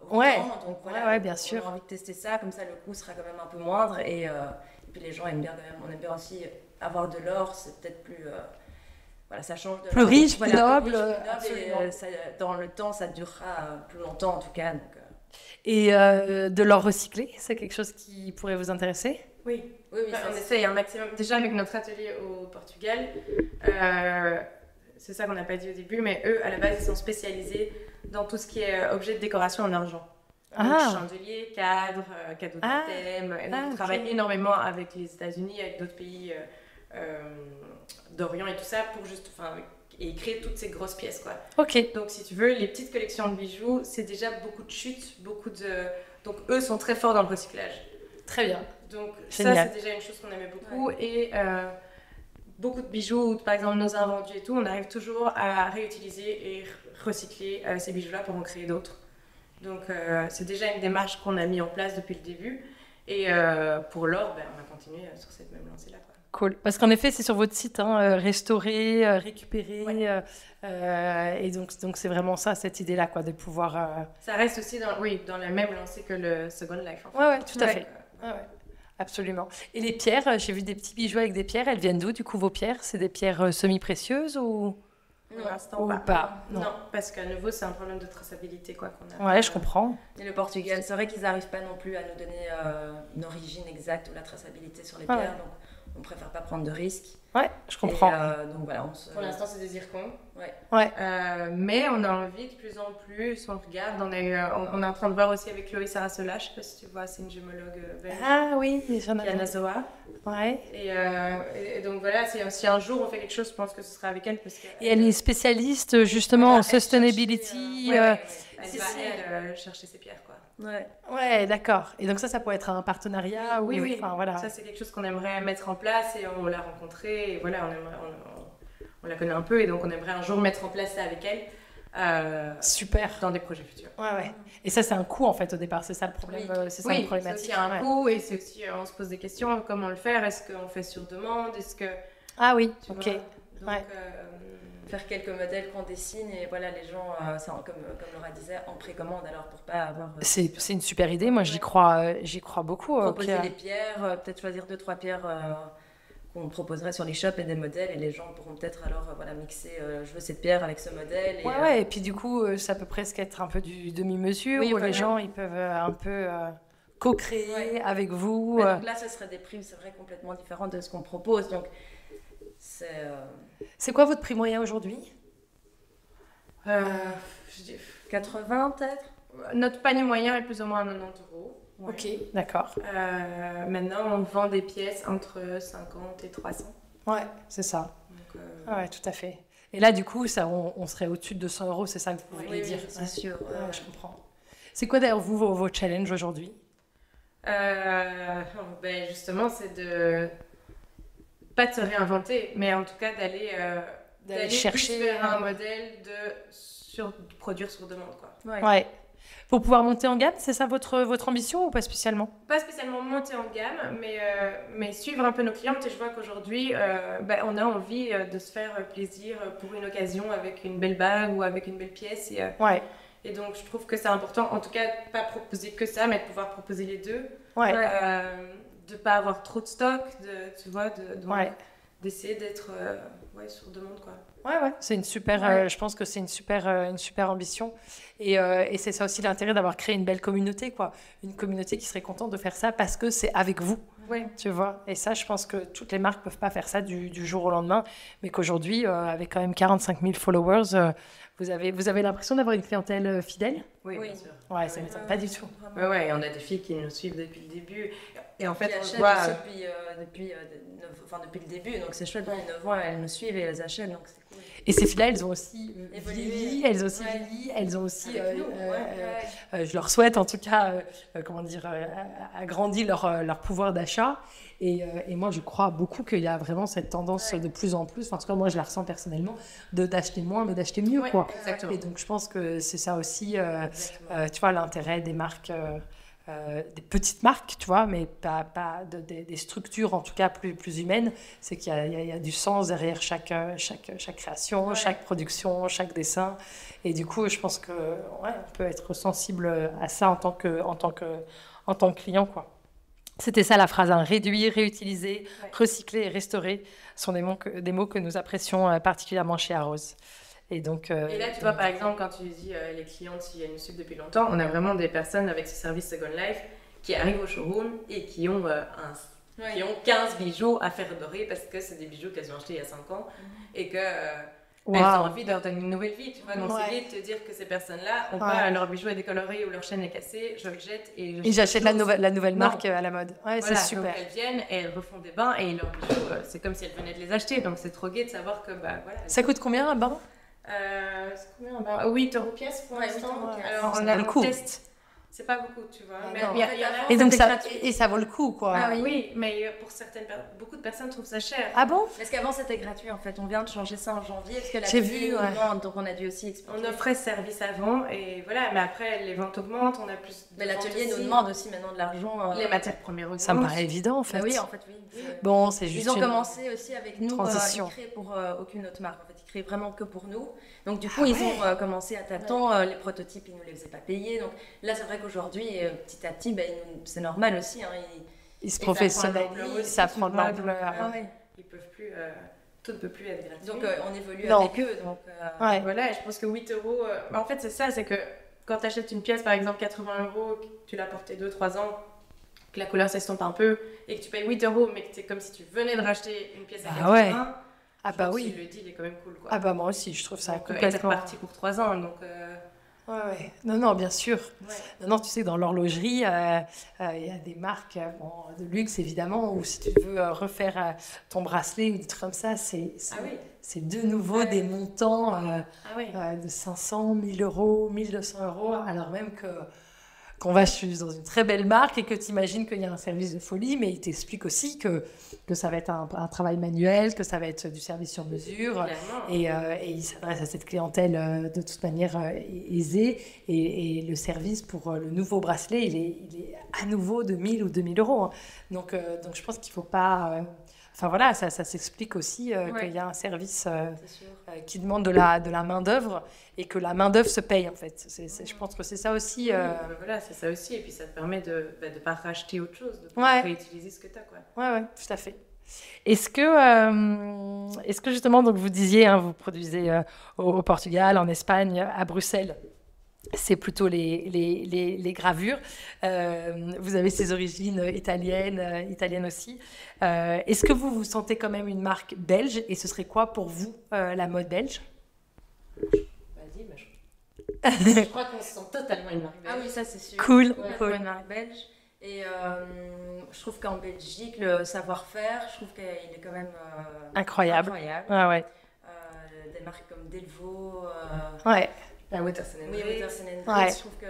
au temps. Donc, voilà, bien sûr. On a envie de tester ça, comme ça le coût sera quand même un peu moindre. Et puis les gens aiment bien quand même. On aime bien aussi avoir de l'or, c'est peut-être plus. Ça change de. Plus riche, plus noble. Et, dans le temps, ça durera plus longtemps en tout cas. Donc, Et de l'or recyclé, c'est quelque chose qui pourrait vous intéresser? Oui, on essaye un maximum. Déjà avec notre atelier au Portugal, c'est ça qu'on n'a pas dit au début, mais eux, à la base, ils sont spécialisés dans tout ce qui est objet de décoration en argent. Donc, chandeliers, cadres, cadeaux de thème. Ils travaillent énormément avec les États-Unis, avec d'autres pays d'Orient et tout ça, pour et créer toutes ces grosses pièces, quoi. Ok. Donc, si tu veux, les petites collections de bijoux, c'est déjà beaucoup de chutes, Donc, eux sont très forts dans le recyclage. Très bien. Donc Génial. Ça, c'est déjà une chose qu'on aimait beaucoup. Ouais. Et beaucoup de bijoux, par exemple nos invendus et tout, on arrive toujours à réutiliser et recycler ces bijoux-là pour en créer d'autres. Donc c'est déjà une démarche qu'on a mis en place depuis le début. Et pour l'or, on va continuer sur cette même lancée-là. Cool. Parce qu'en effet, c'est sur votre site, restaurer, récupérer. Ouais. Et donc, c'est vraiment ça, cette idée-là, quoi, de pouvoir... Ça reste aussi dans la même lancée que le Second Life. En fait. Ouais, tout à fait. Ouais. Absolument. Et les pierres, j'ai vu des petits bijoux avec des pierres. Elles viennent d'où, du coup, vos pierres? C'est des pierres semi-précieuses ou... Pour l'instant, pas. Non, parce qu'à nouveau, c'est un problème de traçabilité, quoi, qu'on a. Ouais, je comprends. Et le Portugal, c'est vrai qu'ils n'arrivent pas non plus à nous donner une origine exacte ou la traçabilité sur les pierres, donc on préfère pas prendre de risques. Ouais, je comprends. Et, donc voilà, pour l'instant, c'est des zircons. Ouais. Mais on a envie de plus en plus, on regarde, on est en train de voir aussi avec Chloé Sarasola, je sais pas si tu vois, c'est une gémologue belge. Ah oui, j'en ai Yanazoa. Ouais. Et donc voilà, si un jour on fait quelque chose, je pense que ce sera avec elle. Et elle est spécialiste justement en sustainability. Elle va chercher ses pierres, quoi. Ouais, d'accord. Et donc ça pourrait être un partenariat. Oui. Enfin, voilà. Ça, c'est quelque chose qu'on aimerait mettre en place et on l'a rencontrée. Et voilà, on la connaît un peu et donc on aimerait un jour mettre en place ça avec elle. Super. Dans des projets futurs. Ouais. Et ça, c'est un coût en fait au départ, c'est ça le problème. C'est ça la problématique. C'est aussi un coût et c'est aussi, on se pose des questions, comment le faire? Est-ce qu'on fait sur demande? Ah oui, ok. Donc, faire quelques modèles qu'on dessine et voilà, les gens, comme Laura disait, en précommande alors pour pas avoir... C'est une super idée, moi j'y crois beaucoup. Proposer des pierres, peut-être choisir 2-3 pierres qu'on proposerait sur l'e-shop et des modèles, et les gens pourront peut-être alors mixer je veux cette pierre avec ce modèle. Et puis du coup, ça peut presque être un peu du demi-mesure, où les gens ils peuvent un peu co-créer avec vous. Donc là, ce serait des prix, c'est vrai, complètement différents de ce qu'on propose. Donc, c'est quoi votre prix moyen aujourd'hui? Je dis 80 peut-être. Notre panier moyen est plus ou moins à 90 €. Ouais. Ok, d'accord. Maintenant, on vend des pièces entre 50 et 300. Ouais, c'est ça. Donc, ouais, tout à fait. Et là, du coup, ça, on serait au-dessus de 200 €, c'est ça que vous voulez dire? Oui, c'est sûr. Ouais, je comprends. C'est quoi d'ailleurs, vous, vos challenges aujourd'hui? Justement, c'est de pas de se réinventer, mais en tout cas d'aller chercher vers un modèle de produire sur demande, quoi. Ouais. Pour pouvoir monter en gamme, c'est ça votre ambition ou pas spécialement? Pas spécialement monter en gamme, mais suivre un peu nos clientes. Et je vois qu'aujourd'hui, on a envie de se faire plaisir pour une occasion avec une belle bague ou avec une belle pièce. Et donc, je trouve que c'est important, en tout cas, pas proposer que ça, mais de pouvoir proposer les deux. De pas avoir trop de stock, d'essayer d'être sur demande, quoi. Ouais, c'est une super. Je pense que c'est une super ambition. Et c'est ça aussi l'intérêt d'avoir créé une belle communauté, quoi. Une communauté qui serait contente de faire ça parce que c'est avec vous. Tu vois. Et ça, je pense que toutes les marques peuvent pas faire ça du jour au lendemain, mais qu'aujourd'hui, avec quand même 45 000 followers, vous avez l'impression d'avoir une clientèle fidèle? Oui, bien sûr. Ouais, ça m'étonne pas du tout. Ouais, on a des filles qui nous suivent depuis le début. Et en fait, on voit depuis le début, donc c'est chouette, les 9 ans, elles nous suivent et elles achètent, donc c'est cool. Et ces filles-là, elles ont aussi vieilli, elles ont aussi je leur souhaite en tout cas, agrandi leur pouvoir d'achat. Et moi, je crois beaucoup qu'il y a vraiment cette tendance de plus en plus, en tout cas moi je la ressens personnellement, d'acheter moins mais d'acheter mieux, quoi. Exactement. Et donc je pense que c'est ça aussi, tu vois, l'intérêt des marques, des petites marques, tu vois, mais pas des structures en tout cas plus humaines, c'est qu'il y a du sens derrière chaque création, chaque production, chaque dessin. Et du coup, je pense que on peut être sensible à ça en tant que client, quoi. C'était ça la phrase, hein. Réduire, réutiliser, recycler et restaurer sont des mots que nous apprécions particulièrement chez Arose. Et là, tu vois, par exemple, quand tu dis les clientes, si elles nous suivent depuis longtemps, on a vraiment des personnes avec ce service Second Life qui arrivent au showroom et qui ont 15 bijoux à faire dorer parce que c'est des bijoux qu'elles ont achetés il y a 5 ans et que elles ont envie de leur donner une nouvelle vie, tu vois. Donc c'est lié de te dire que ces personnes-là ont pas leur bijou est décoloré ou leur chaîne est cassée, je le jette et j'achète la nouvelle marque à la mode. Ouais, c'est super. Donc elles viennent et elles refont des bains et leurs bijoux, c'est comme si elles venaient de les acheter. Donc c'est trop gai de savoir que Ça coûte combien un bain? C'est combien un bain? 8 € pièce pour l'instant. Alors on a le test. C'est pas beaucoup, tu vois. Et donc ça vaut le coup, quoi. Ah oui, mais pour beaucoup de personnes trouvent ça cher. Ah bon? Parce qu'avant c'était gratuit en fait. On vient de changer ça en janvier parce que j'ai vu. Donc on a dû aussi expliquer. On offrait ce service avant et voilà. Mais après les ventes augmentent, on a plus. Mais l'atelier nous demande aussi maintenant de l'argent. Les matières premières augmentent. Ça me paraît évident en fait. Oui, en fait oui. Bon, c'est juste. Ils ont commencé aussi avec nous. Transition. Ils créent pour aucune autre marque. En fait, ils créent vraiment que pour nous. Donc du coup ils ont commencé à tâtons. Les prototypes ils nous les faisaient pas payer. Donc là c'est vrai qu'aujourd'hui petit à petit, c'est normal aussi. Hein, ils se professionnalisent, ça prend de l'ampleur. Ils peuvent plus, tout ne peut plus être gratuit. Donc on évolue avec eux. Donc, voilà, et je pense que 8 €. En fait, c'est ça, c'est que quand tu achètes une pièce, par exemple 80 €, que tu l'as portée 2-3 ans, que la couleur s'estompe un peu, et que tu payes 8 €, mais que c'est comme si tu venais de racheter une pièce à 80 €. Ah bah oui. Le deal est quand même cool, quoi. Ah bah moi aussi, je trouve ça complètement. Et c'est parti pour 3 ans, donc. Ouais. Non, bien sûr. Non, tu sais, dans l'horlogerie, il y a des marques de luxe, évidemment, où si tu veux refaire ton bracelet ou des trucs comme ça, c'est de nouveau des montants de 500, 1000 €, 1200 €, alors même qu'on va dans une très belle marque et que tu imagines qu'il y a un service de folie, mais il t'explique aussi que ça va être un travail manuel, que ça va être du service sur mesure. Et il s'adresse à cette clientèle de toute manière aisée. Et le service pour le nouveau bracelet, il est à nouveau de 1000 ou 2000 €. Hein. Donc je pense qu'il ne faut pas... Enfin voilà, ça s'explique aussi qu'il y a un service qui demande de la main-d'œuvre et que la main-d'œuvre se paye en fait. Je pense que c'est ça aussi. Voilà, c'est ça aussi. Et puis ça te permet de ne pas racheter autre chose, de pouvoir réutiliser ce que tu as. Ouais, tout à fait. Est-ce que justement, donc vous disiez, hein, vous produisez au Portugal, en Espagne, à Bruxelles, c'est plutôt les gravures. Vous avez ces origines italiennes aussi. Est-ce que vous vous sentez quand même une marque belge? Et ce serait quoi pour vous la mode belge? Vas-y, je crois qu'on se sent totalement une marque belge. Ah oui, ça c'est sûr. Cool. Cool. Une marque belge. Et je trouve qu'en Belgique, le savoir-faire, je trouve qu'il est quand même incroyable. Ah ouais. Des marques comme Delvaux. Ouais. Waterson & Waterson & je trouve que...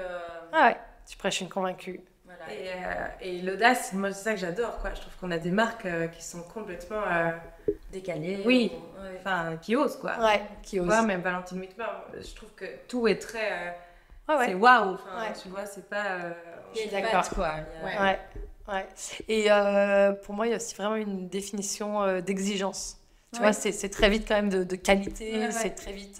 Ah ouais, tu prêches une convaincue. Voilà. Et l'audace, moi c'est ça que j'adore, quoi. Je trouve qu'on a des marques qui sont complètement décalées. Oui, enfin qui osent, quoi. Ouais, qui osent. Ouais, même Valentine Whitmer, je trouve que tout est très... ouais. C'est waouh, enfin, tu vois, c'est pas... Il y a d'accord, quoi. Ouais. Et pour moi, il y a aussi vraiment une définition d'exigence. Tu vois, c'est très vite quand même de qualité, c'est très vite...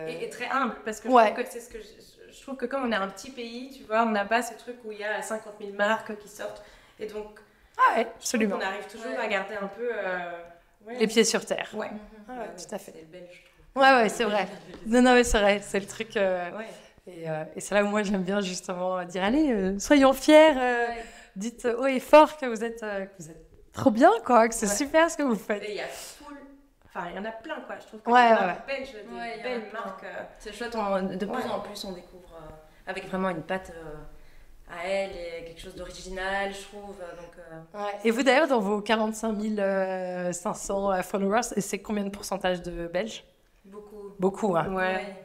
Et très humble, parce que je trouve que c'est ce que je trouve que comme on est un petit pays, tu vois, on n'a pas ce truc où il y a 50 000 marques qui sortent, et donc absolument. On arrive toujours à garder un peu les pieds sur terre. Ouais, tout à fait. C'est le belge, je trouve. Ouais, c'est vrai. Non, mais c'est vrai, c'est le truc. Et c'est là où moi j'aime bien justement dire allez, soyons fiers, dites haut et fort que vous êtes trop bien, quoi, que c'est super ce que vous faites. Et il y a enfin, il y en a plein, quoi. Je trouve que les marques belges, des belles marques. C'est chouette, de plus en plus on découvre avec vraiment une patte à elle et quelque chose d'original, je trouve. Donc, Et vous d'ailleurs, dans vos 45 500 followers, c'est combien de pourcentage de Belges? Beaucoup, hein. Ouais.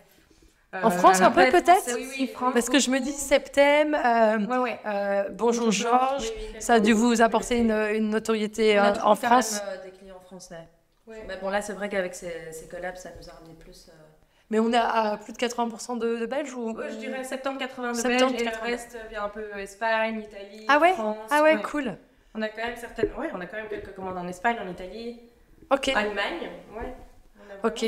En France, un peu peut-être? Oui, France. Parce que je me dis Septem, Bonjour Georges, ça a dû vous apporter une notoriété en France. Des clients français. Ouais. Mais bon, là, c'est vrai qu'avec ces collabs, ça nous a ramené plus. Mais on est à plus de 80% de Belges ou... Je dirais 70-80 de Belges et le reste vient un peu Espagne, Italie, France. Ah ouais, cool. On a quand même quelques commandes en Espagne, en Italie, Allemagne, Ok.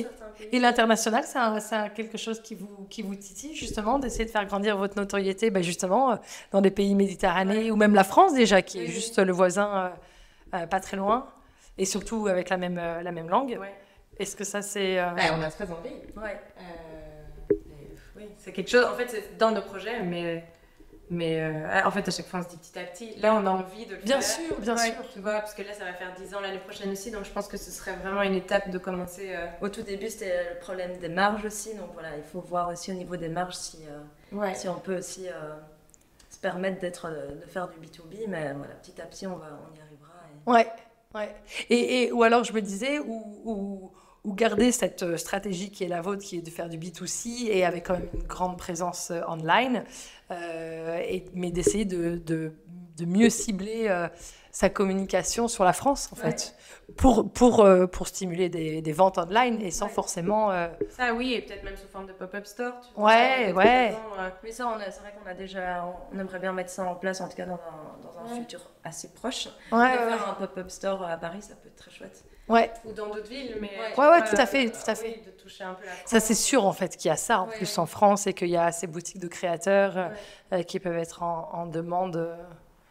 Et l'international, c'est quelque chose qui vous titille justement, d'essayer de faire grandir votre notoriété, justement, dans des pays méditerranéens ou même la France déjà, qui est juste le voisin pas très loin, et surtout avec la même langue. Ouais. Est-ce que ça c'est... on a très envie. Oui, c'est quelque chose, en fait c'est dans nos projets, mais en fait à chaque fois on se dit petit à petit, là on a envie de le bien faire. Bien sûr. Tu vois, parce que là ça va faire 10 ans l'année prochaine aussi, donc je pense que ce serait vraiment une étape de commencer... Au tout début c'était le problème des marges aussi, donc voilà, il faut voir aussi au niveau des marges si on peut aussi se permettre de faire du B2B, mais voilà, petit à petit on y arrivera. Ouais. Et ou alors je me disais, ou garder cette stratégie qui est la vôtre, qui est de faire du B2C et avec quand même une grande présence online, mais d'essayer de mieux cibler sa communication sur la France, en fait, pour stimuler des ventes online et sans forcément... Ça, oui, et peut-être même sous forme de pop-up store. Tu vois, ouais. Mais ça, c'est vrai qu'on a déjà... On aimerait bien mettre ça en place, en tout cas dans un futur assez proche. Faire un pop-up store à Paris, ça peut être très chouette. Ou dans d'autres villes, mais... tout à fait. Oui, de toucher un peu la France. Ça, c'est sûr, en fait, qu'il y a ça, en plus, en France, et qu'il y a ces boutiques de créateurs qui peuvent être en demande...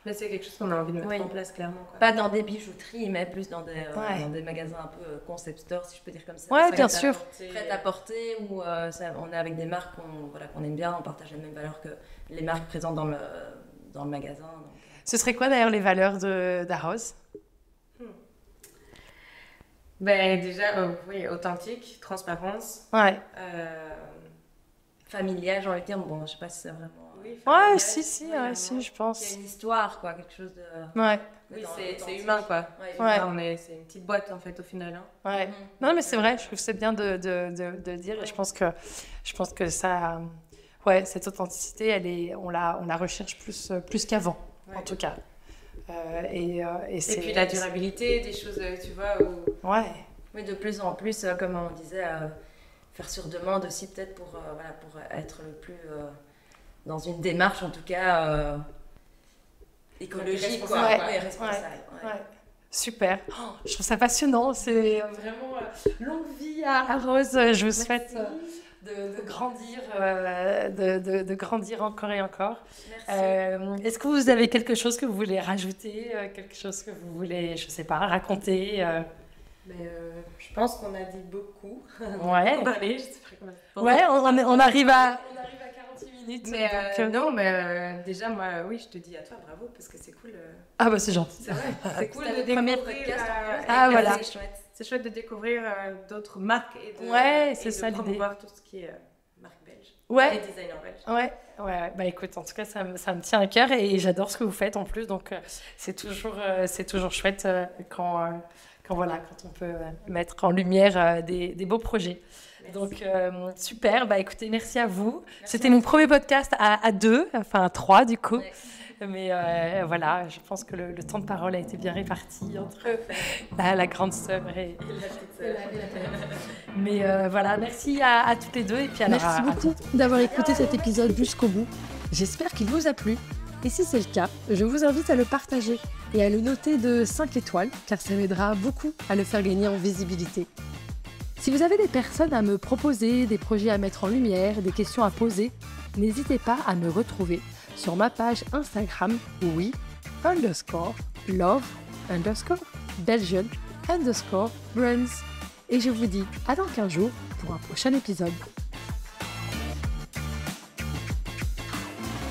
Mais c'est quelque chose qu'on a envie de mettre en place, clairement. Quoi. Pas dans des bijouteries, mais plus dans des magasins un peu concept store, si je peux dire comme ça. Ouais, bien sûr. Prêt à porter, où on est avec des marques qu'on aime bien, on partage les mêmes valeurs que les marques présentes dans le magasin. Donc. Ce serait quoi d'ailleurs les valeurs d'Arose? Déjà, authentique, transparence. Familial, j'ai envie de dire. Bon, je sais pas si c'est vraiment... Si, je pense. Il y a une histoire, quoi, quelque chose de... Oui, c'est humain, quoi. C'est une petite boîte, en fait, au final. Hein. Non, mais c'est vrai, je trouve que c'est bien de le dire. Et je pense que ça... cette authenticité, on la recherche plus qu'avant, en tout cas. Et puis la durabilité, des choses, tu vois, où... Oui, de plus en plus, comme on disait, faire sur demande aussi, peut-être pour être le plus... dans une démarche en tout cas écologique, responsable. Super. Je trouve ça passionnant. C'est vraiment longue vie à Arose. Je vous souhaite de grandir, de grandir encore et encore. Est-ce que vous avez quelque chose que vous voulez rajouter, quelque chose que vous voulez, je sais pas, raconter Je pense qu'on a dit beaucoup. Ouais. On parlait, je sais pas comment ça se Ouais, on arrive à 48 minutes. Mais non, mais déjà, moi, oui, je te dis à toi, bravo, parce que c'est cool. Ah bah c'est gentil. C'est vrai, c'est cool C'était de le premier découvrir. podcast. Ah voilà. C'est chouette. C'est chouette de découvrir d'autres marques et de, Ouais, et c'est de ça l'idée. promouvoir tout ce qui est marque belge Ouais. et designer belge. Ouais. Bah écoute, en tout cas, ça me tient à cœur et j'adore ce que vous faites en plus. Donc, c'est toujours chouette quand on peut mettre en lumière des beaux projets. Merci. Donc, super. Bah écoutez, merci à vous. C'était mon premier podcast à deux, enfin à trois du coup. Ouais. Mais voilà, je pense que le temps de parole a été bien réparti entre la grande sœur et La petite sœur. Mais voilà, merci à toutes les deux. Et puis alors, Merci à beaucoup d'avoir écouté cet épisode jusqu'au bout. J'espère qu'il vous a plu. Et si c'est le cas, je vous invite à le partager et à le noter de 5 étoiles, car ça m'aidera beaucoup à le faire gagner en visibilité. Si vous avez des personnes à me proposer, des projets à mettre en lumière, des questions à poser, n'hésitez pas à me retrouver sur ma page Instagram, oui_love_Belgian_brands. Et je vous dis à dans 15 jours pour un prochain épisode.